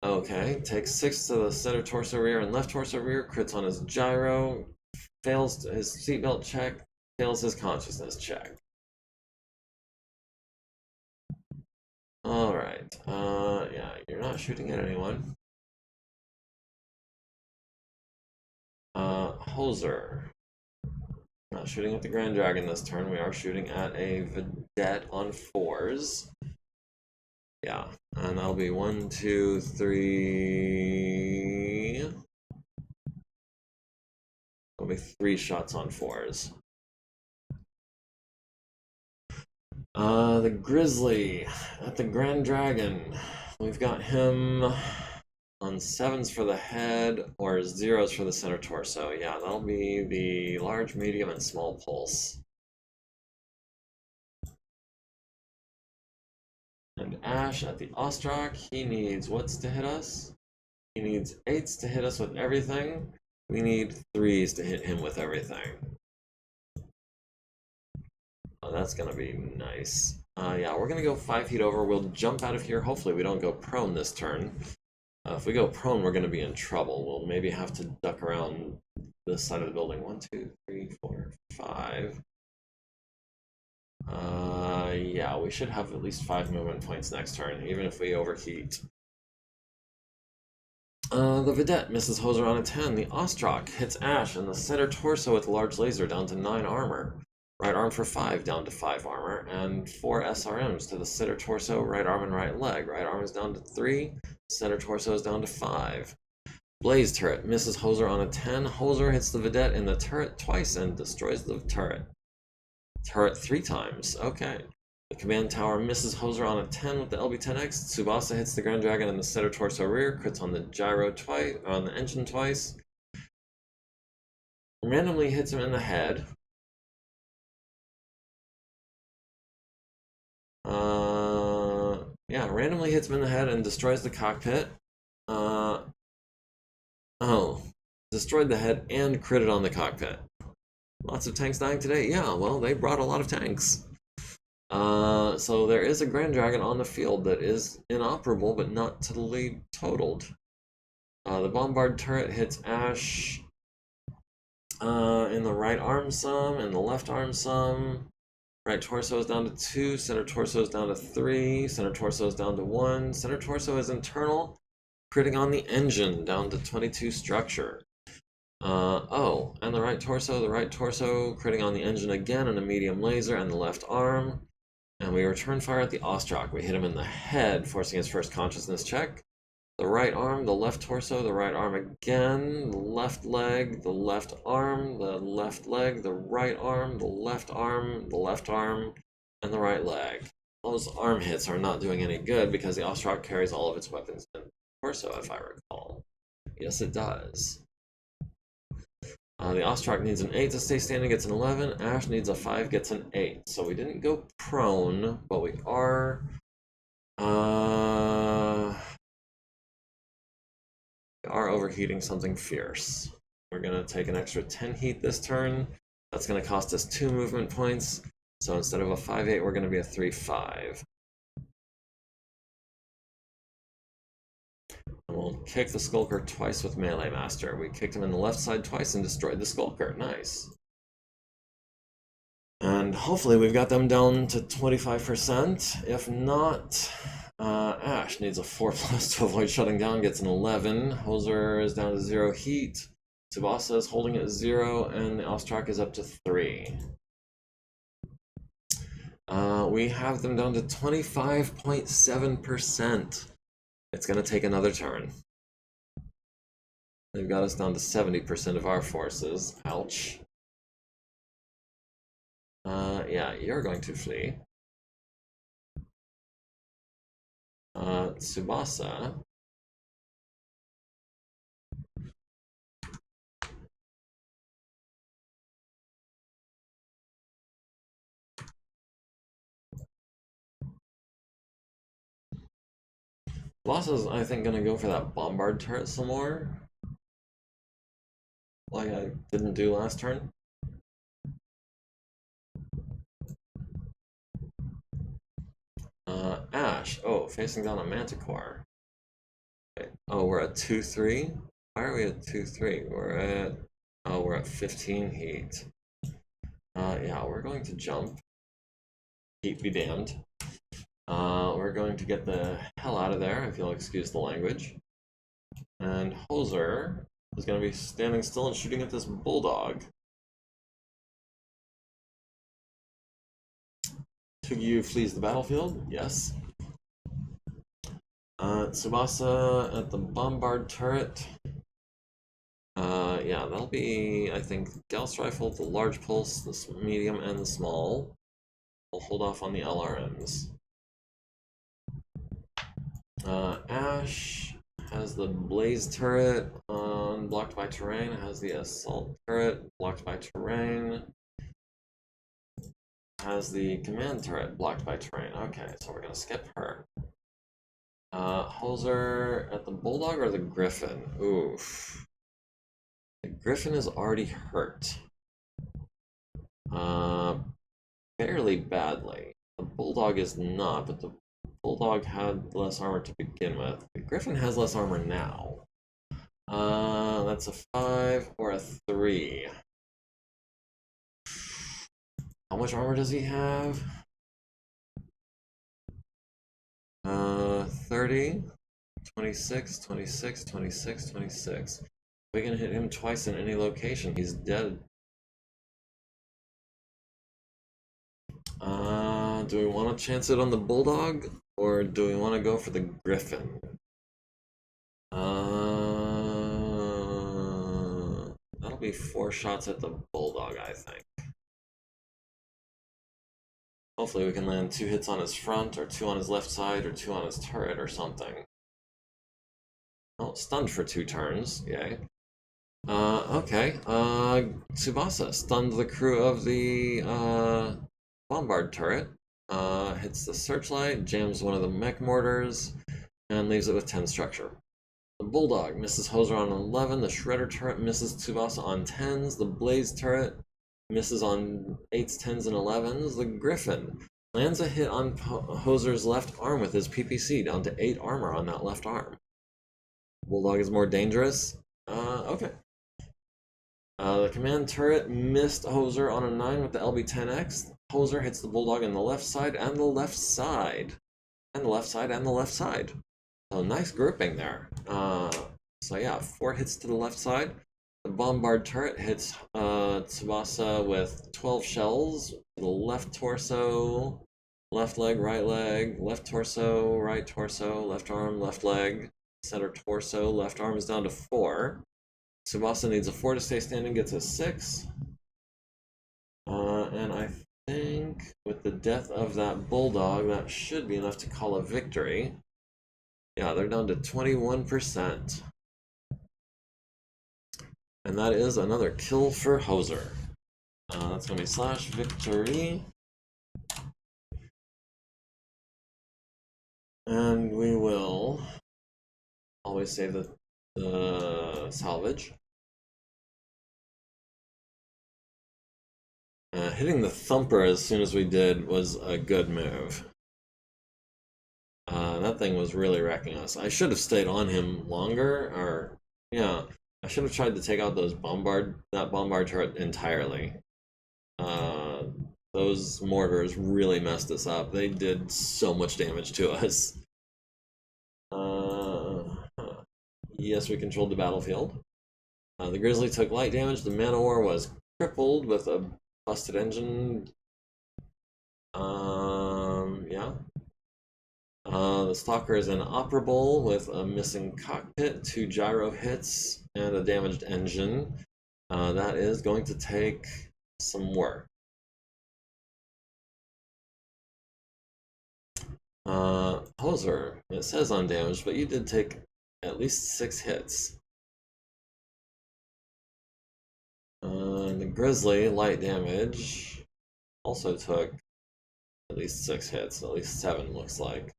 A: Okay, takes 6 to the center torso rear and left torso rear, crits on his gyro, fails his seatbelt check, fails his consciousness check. Alright, yeah, you're not shooting at anyone. Hoser. Not shooting at the Grand Dragon this turn, we are shooting at a vedette on 4s. Yeah, and that'll be 1, 2, 3. That'll be 3 shots on 4s. The Grizzly at the Grand Dragon. We've got him on 7s for the head or 0s for the center torso. Yeah, that'll be the large, medium, and small pulse. And Ash at the Ostrak, he needs what's to hit us? He needs 8s to hit us with everything. We need 3s to hit him with everything. Oh, that's gonna be nice. Yeah, we're gonna go 5 feet over. We'll jump out of here. Hopefully we don't go prone this turn. If we go prone, we're gonna be in trouble. We'll maybe have to duck around this side of the building. 1, 2, 3, 4, 5. Yeah, we should have at least 5 movement points next turn, even if we overheat. The Vedette misses Hoser on a 10. The Ostrak hits Ash in the center torso with a large laser down to 9 armor. Right arm for 5 down to 5 armor, and 4 SRMs to the center torso, right arm, and right leg. Right arm is down to 3, center torso is down to 5. Blaze turret misses Hoser on a 10. Hoser hits the Vedette in the turret twice and destroys the turret. Turret 3 times. Okay. The command tower misses Hoser on a 10 with the LB-10X. Tsubasa hits the Grand Dragon in the center torso rear, crits on the gyro twice, on the engine twice. Randomly hits him in the head. Yeah, randomly hits him in the head and destroys the cockpit. Oh, destroyed the head and critted on the cockpit. Lots of tanks dying today. Yeah, well, they brought a lot of tanks. So there is a Grand Dragon on the field that is inoperable, but not totally totaled. The bombard turret hits Ash in the right arm some, and the left arm some. Right torso is down to 2, center torso is down to 3, center torso is down to 1, center torso is internal, critting on the engine, down to 22 structure. Oh, and the right torso, critting on the engine again and a medium laser, and the left arm. And we return fire at the Ostrak. We hit him in the head, forcing his first consciousness check. The right arm, the left torso, the right arm again, the left leg, the left arm, the left leg, the right arm, the left arm, the left arm, and the right leg. Those arm hits are not doing any good because the Ostrak carries all of its weapons in the torso, if I recall. Yes, it does. The Ostrak needs an 8 to stay standing, gets an 11. Ash needs a 5, gets an 8. So we didn't go prone, but we are... overheating something fierce. We're going to take an extra 10 heat this turn. That's going to cost us 2 movement points. So instead of a 5-8, we're going to be a 3-5. And we'll kick the Skulker twice with Melee Master. We kicked him in the left side twice and destroyed the Skulker. Nice. And hopefully we've got them down to 25%. If not, Ash needs a 4+ to avoid shutting down, gets an 11. Hoser is down to 0 heat. Tsubasa is holding at 0, and the off track is up to 3. We have them down to 25.7%. It's going to take another turn. They've got us down to 70% of our forces. Ouch. Yeah, you're going to flee. Tsubasa. Tsubasa's, I think, gonna go for that bombard turret some more. Like I didn't do last turn. Ash. Oh, facing down a Manticore. Okay. Oh, we're at 2-3. Why are we at 2-3? We're at 15 heat. Yeah, we're going to jump. Heat be damned. We're going to get the hell out of there, if you'll excuse the language. And Hoser is going to be standing still and shooting at this Bulldog. Tugyu flees the battlefield, yes. Tsubasa at the Bombard turret. Yeah, that'll be, I think, Gauss Rifle, the large pulse, the medium, and the small. We'll hold off on the LRMs. Ash has the Blaze turret blocked by terrain, has the Assault turret blocked by terrain, has the Command turret blocked by terrain. Okay, so we're gonna skip her. Hoser at the Bulldog or the Griffin? Oof. The Griffin is already hurt. Fairly badly. The Bulldog is not, but the Bulldog had less armor to begin with. The Griffin has less armor now. That's a 5 or a 3. How much armor does he have? 30, 26, 26, 26, 26. If we can hit him twice in any location, he's dead. Do we want to chance it on the Bulldog, or do we want to go for the Griffin? That'll be 4 shots at the Bulldog, I think. Hopefully we can land 2 hits on his front, or 2 on his left side, or 2 on his turret, or something. Oh, stunned for 2 turns, yay. Okay, Tsubasa stunned the crew of the, Bombard turret. Hits the Searchlight, jams one of the mech mortars, and leaves it with 10 structure. The Bulldog misses Hoser on 11, the Shredder turret misses Tsubasa on 10s, the Blaze turret misses on 8s, 10s, and 11s. The Griffin lands a hit on Hoser's left arm with his PPC, down to 8 armor on that left arm. Bulldog is more dangerous. Okay. The Command turret missed Hoser on a 9 with the LB-10X. Hoser hits the Bulldog in the left side and the left side. And the left side and the left side. So nice grouping there. So yeah, 4 hits to the left side. The Bombard turret hits Tsubasa with 12 shells to the left torso, left leg, left torso, right torso, left arm, left leg, center torso, left arm is down to 4. Tsubasa needs a 4 to stay standing, gets a 6. And I think with the death of that Bulldog, that should be enough to call a victory. Yeah, they're down to 21%. And that is another kill for Hoser. That's going to be /victory. And we will always save the salvage. Hitting the thumper as soon as we did was a good move. That thing was really wrecking us. I should have stayed on him longer, or yeah, I should have tried to take out that bombard turret entirely. Uh, those mortars really messed us up. They did so much damage to us. Yes, we controlled the battlefield. The Grizzly took light damage. The Man-O-War was crippled with a busted engine. Yeah. The Stalker is inoperable with a missing cockpit, 2 gyro hits, and a damaged engine. That is going to take some work. Hoser, it says undamaged, but you did take at least 6 hits. The Grizzly, light damage, also took at least 6 hits, at least 7 looks like.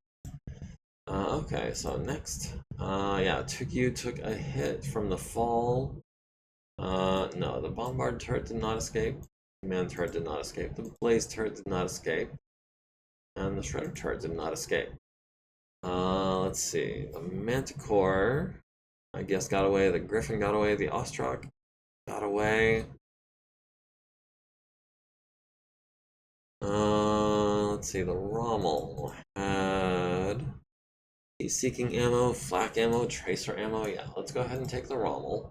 A: Okay, so next. Yeah, Tukyu took a hit from the fall. No, the Bombard turret did not escape. The Man turret did not escape. The Blaze turret did not escape. And the Shredder turret did not escape. Let's see. The Manticore, I guess, got away. The Griffin got away. The Ostrak got away. Let's see. The Rommel had seeking ammo, flak ammo, tracer ammo. Yeah, let's go ahead and take the Rommel.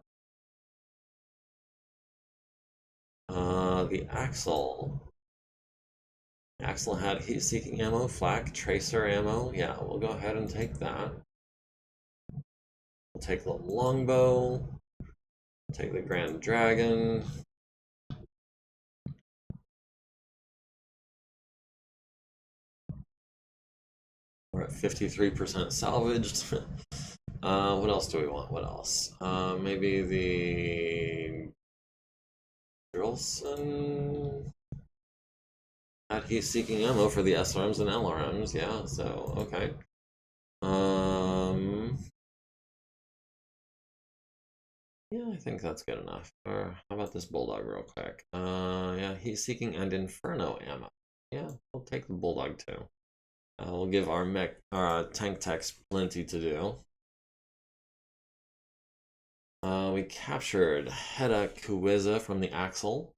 A: The Axle. Axel had heat-seeking ammo, flak, tracer ammo. Yeah, we'll go ahead and take that. We'll take the longbow. Take the Grand Dragon. We're at 53% salvaged. What else do we want? What else? Maybe the Drilson. He's seeking ammo for the SRMs and LRMs. Yeah, so okay. Yeah, I think that's good enough. Or how about this Bulldog real quick? Yeah, he's seeking and Inferno ammo. Yeah, we'll take the Bulldog too. We'll give our tank techs plenty to do. We captured Hedda Kuwiza from the Axle.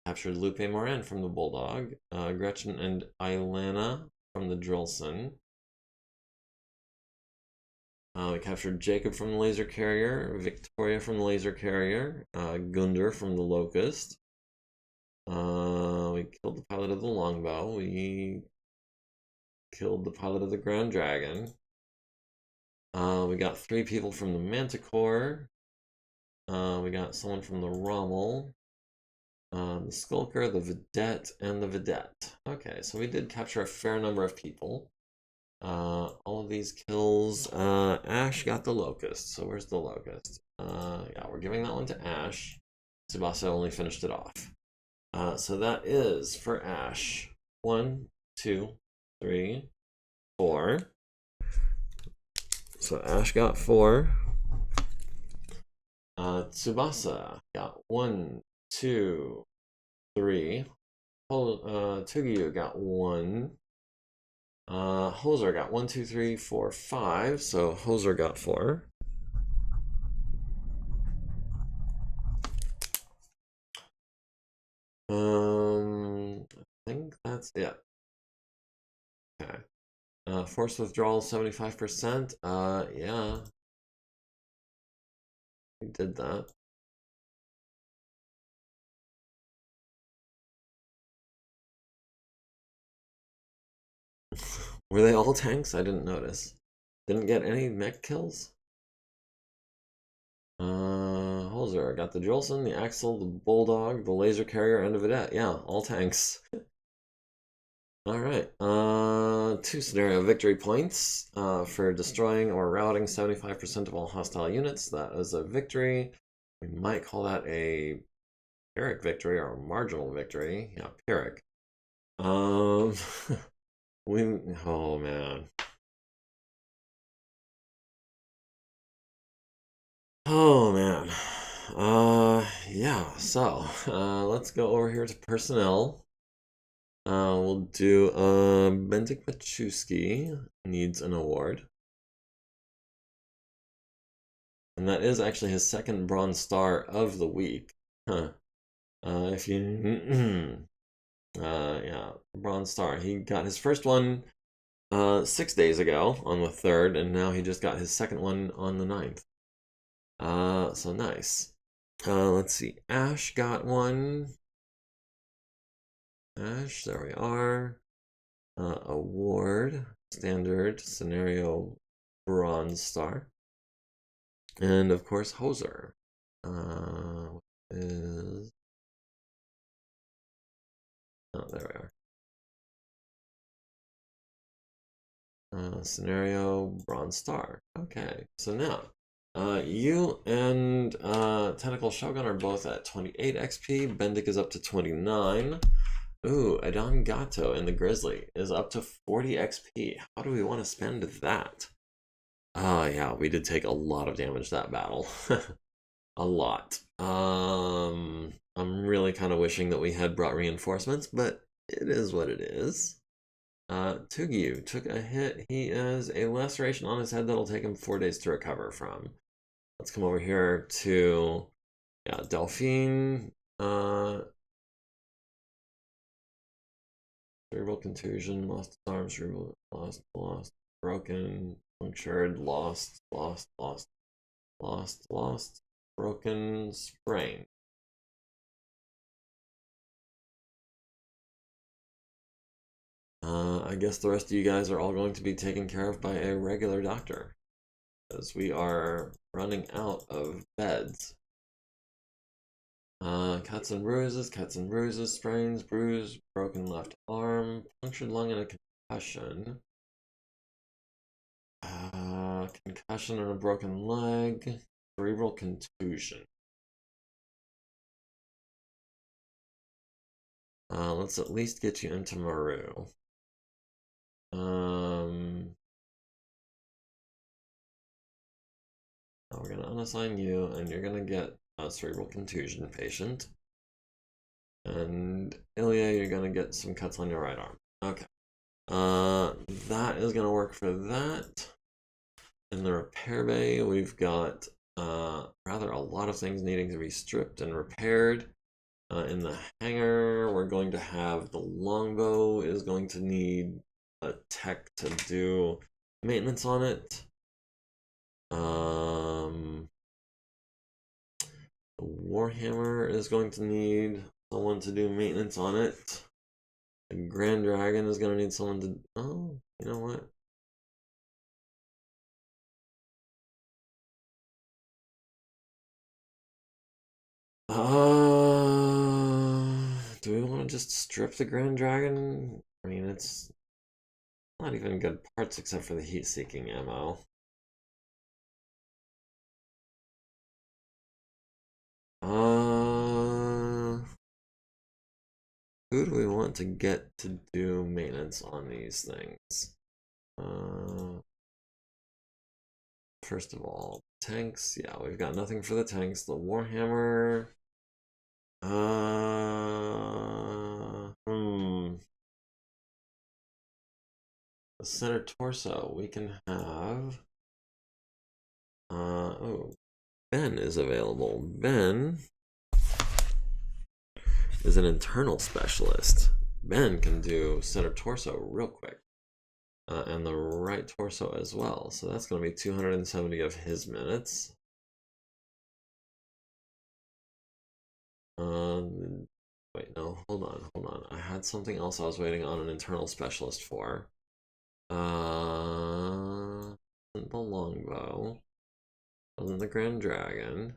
A: Captured Lupe Moran from the Bulldog. Gretchen and Ilana from the Drilson. We captured Jacob from the Laser Carrier, Victoria from the Laser Carrier, Gunder from the Locust. We killed the pilot of the Longbow. We killed the pilot of the Grand Dragon. We got 3 people from the Manticore. We got someone from the Rommel. The Skulker, the Vedette, and the Vedette. Okay, so we did capture a fair number of people. All of these kills. Ash got the Locust. So where's the Locust? Yeah, we're giving that one to Ash. Tsubasa only finished it off. So that is for Ash. 1, 2, 3, 4. So Ash got 4. Tsubasa got 1, 2, 3. Tugyu got 1. Hoser got 1, 2, 3, 4, 5. So Hoser got 4. I think that's it. Okay. Force withdrawal 75%. Yeah. We did that. Were they all tanks? I didn't notice. Didn't get any mech kills? Holzer got the Jolson, the Axle, the Bulldog, the Laser Carrier, and the Vedette. Yeah, all tanks. Alright, 2 scenario victory points for destroying or routing 75% of all hostile units. That is a victory. We might call that a Pyrrhic victory or a marginal victory. Yeah, Pyrrhic. Oh man. Oh man. Yeah, so let's go over here to personnel. We'll do MekHQ needs an award. And that is actually his second bronze star of the week. Huh. If you yeah, bronze star. He got his first one 6 days ago on the 3rd, and now he just got his second one on the 9th. So nice. Let's see. Ash got one. Ash, there we are. Award, standard, scenario, bronze star. And of course, Hoser. Is... Oh, there we are. Scenario, bronze star. Okay, so now, you and Tentacle Shogun are both at 28 XP. Bendik is up to 29. Ooh, Adon Gato in the Grizzly is up to 40 XP. How do we want to spend that? Yeah, we did take a lot of damage that battle. A lot. I'm really kind of wishing that we had brought reinforcements, but it is what it is. Tugyu took a hit. He has a laceration on his head that'll take him 4 days to recover from. Let's come over here to, yeah, Delphine. Cerebral contusion, lost his arm, cerebral, lost, broken, punctured, lost, broken, sprain. I guess the rest of you guys are all going to be taken care of by a regular doctor, as we are running out of beds. Cuts and bruises, sprains, bruise, broken left arm, punctured lung, and a concussion. Concussion and a broken leg, cerebral contusion. Let's at least get you into Maru. We're gonna unassign you, and you're gonna get a cerebral contusion patient. And Ilya, you're gonna get some cuts on your right arm. Okay. That is gonna work for that. In the repair bay, we've got rather a lot of things needing to be stripped and repaired. In the hangar, we're going to have the longbow is going to need a tech to do maintenance on it. The Warhammer is going to need someone to do maintenance on it. The Grand Dragon is going to need someone to... Oh, you know what? Do we want to just strip the Grand Dragon? I mean, it's not even good parts except for the heat-seeking ammo. Who do we want to get to do maintenance on these things? First of all, tanks. Yeah, we've got nothing for the tanks. The Warhammer. The center torso. We can have. Oh, Ben is available. Ben is an internal specialist. Ben can do center torso real quick. And the right torso as well. So that's going to be 270 of his minutes. Wait, no, hold on. I had something else I was waiting on an internal specialist for. The longbow. Wasn't the Grand Dragon.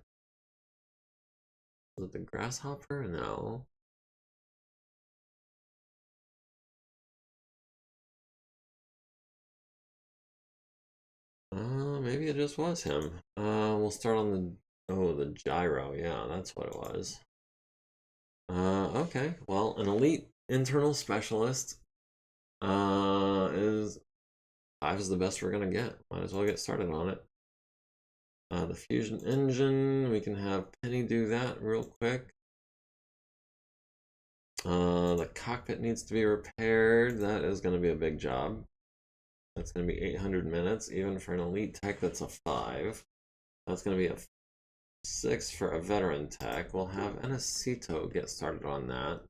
A: Was it the Grasshopper? No. Maybe it just was him. We'll start on the... Oh, the gyro. Yeah, that's what it was. Okay. Well, an elite internal specialist is 5 is the best we're gonna get. Might as well get started on it. The fusion engine, we can have Penny do that real quick. The cockpit needs to be repaired. That is going to be a big job. That's going to be 800 minutes, even for an elite tech. That's a 5. That's going to be a 6 for a veteran tech. We'll have Anacito get started on that.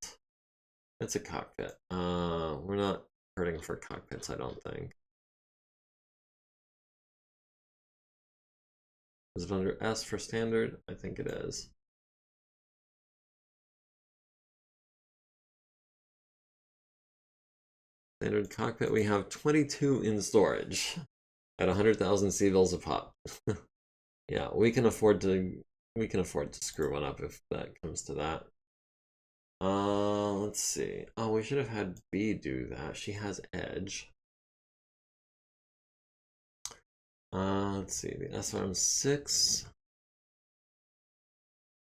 A: It's a cockpit. We're not hurting for cockpits, I don't think. Is it under S for standard? I think it is. Standard cockpit, we have 22 in storage at 100,000 CVils a pop. Yeah, we can afford to screw one up if that comes to that. Let's see. Oh, we should have had B do that. She has edge. Let's see. The SRM6.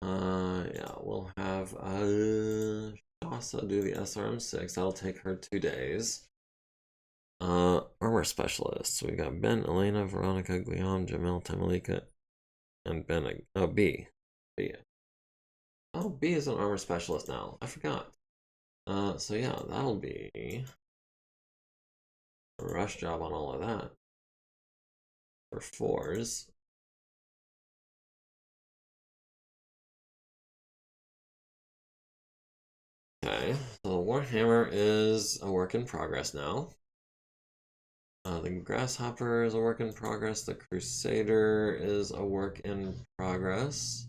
A: Yeah, we'll have Shasa do the SRM6. That'll take her 2 days. Armor specialists. We got Ben, Elena, Veronica, Guillaume, Jamil, Tamalika, and Ben. Oh, B. B. Oh, B is an armor specialist now. I forgot. So yeah, that'll be a rush job on all of that. For 4s. Okay, so the Warhammer is a work in progress now. The Grasshopper is a work in progress. The Crusader is a work in progress.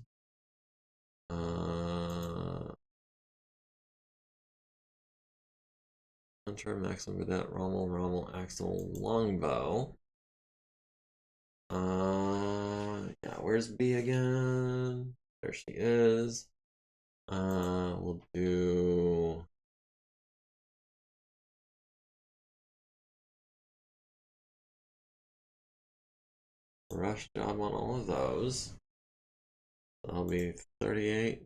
A: Hunter, Maxim, Vedette, Rommel, Axel, Longbow. Yeah, where's B again? There she is. We'll do rush job on all of those. That'll be 38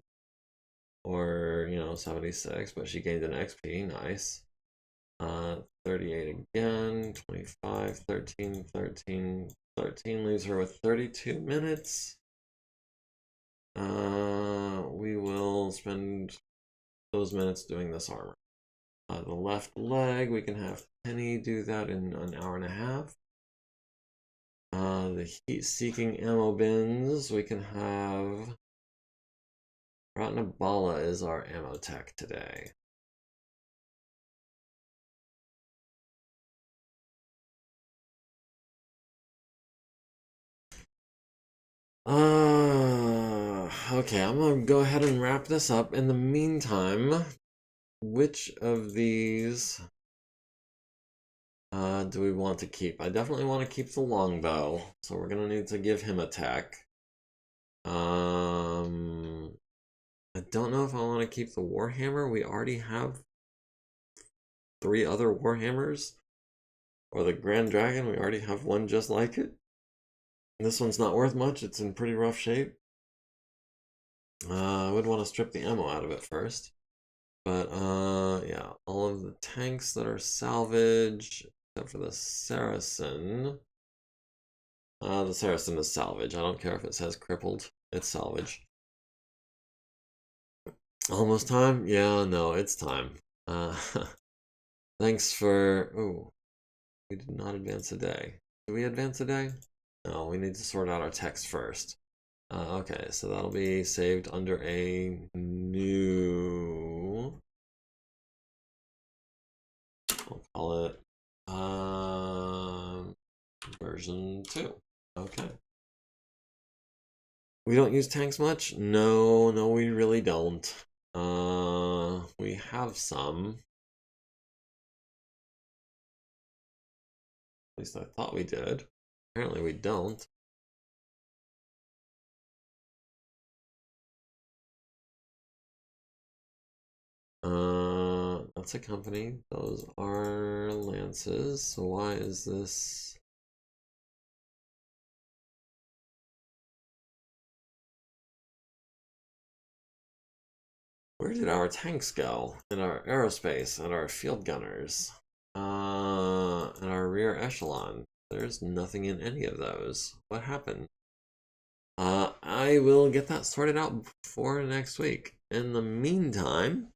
A: or 76, but she gained an XP, nice. 38 again, 25, 13, 13, 13 leaves her with 32 minutes. We will spend those minutes doing this armor. The left leg, we can have Penny do that in an hour and a half. The heat-seeking ammo bins, we can have Ratnabala is our ammo tech today. Okay, I'm gonna go ahead and wrap this up. In the meantime, which of these do we want to keep? I definitely want to keep the longbow, so we're gonna need to give him a tech. I don't know if I want to keep the Warhammer. We already have 3 other Warhammers. Or the Grand Dragon, we already have one just like it. This one's not worth much, it's in pretty rough shape. I would want to strip the ammo out of it first. But, yeah, all of the tanks that are salvage, except for the Saracen. The Saracen is salvage. I don't care if it says crippled, it's salvage. Almost time? Yeah, no, it's time. Thanks for... Oh, we did not advance a day. Did we advance a day? No, we need to sort out our text first. Okay, so that'll be saved under a new... I'll call it version 2. Okay. We don't use tanks much? No, we really don't. We have some. At least I thought we did. Apparently we don't. That's a company. Those are lances. So why is this? Where did our tanks go? And our aerospace and our field gunners? And our rear echelon. There's nothing in any of those. What happened? I will get that sorted out before next week. In the meantime,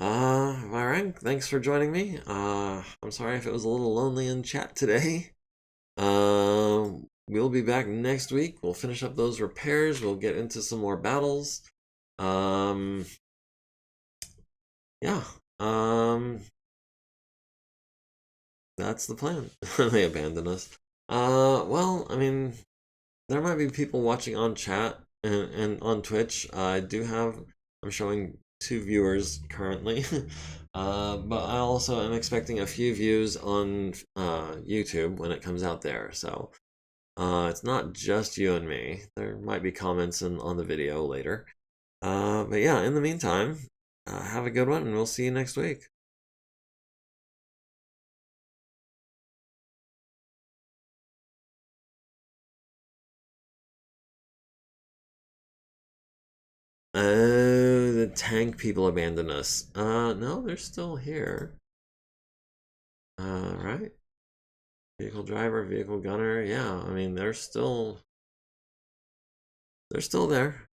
A: Varang, thanks for joining me. I'm sorry if it was a little lonely in chat today. We'll be back next week. We'll finish up those repairs. We'll get into some more battles. Um, yeah. Um, that's the plan. They abandon us. Well, I mean, there might be people watching on chat and on Twitch. I'm showing 2 viewers currently. But I also am expecting a few views on YouTube when it comes out there. So it's not just you and me. There might be comments on the video later. But yeah, in the meantime, have a good one and we'll see you next week. Oh, the tank people abandoned us. No, they're still here. Right? Vehicle driver, vehicle gunner. Yeah, I mean they're still there.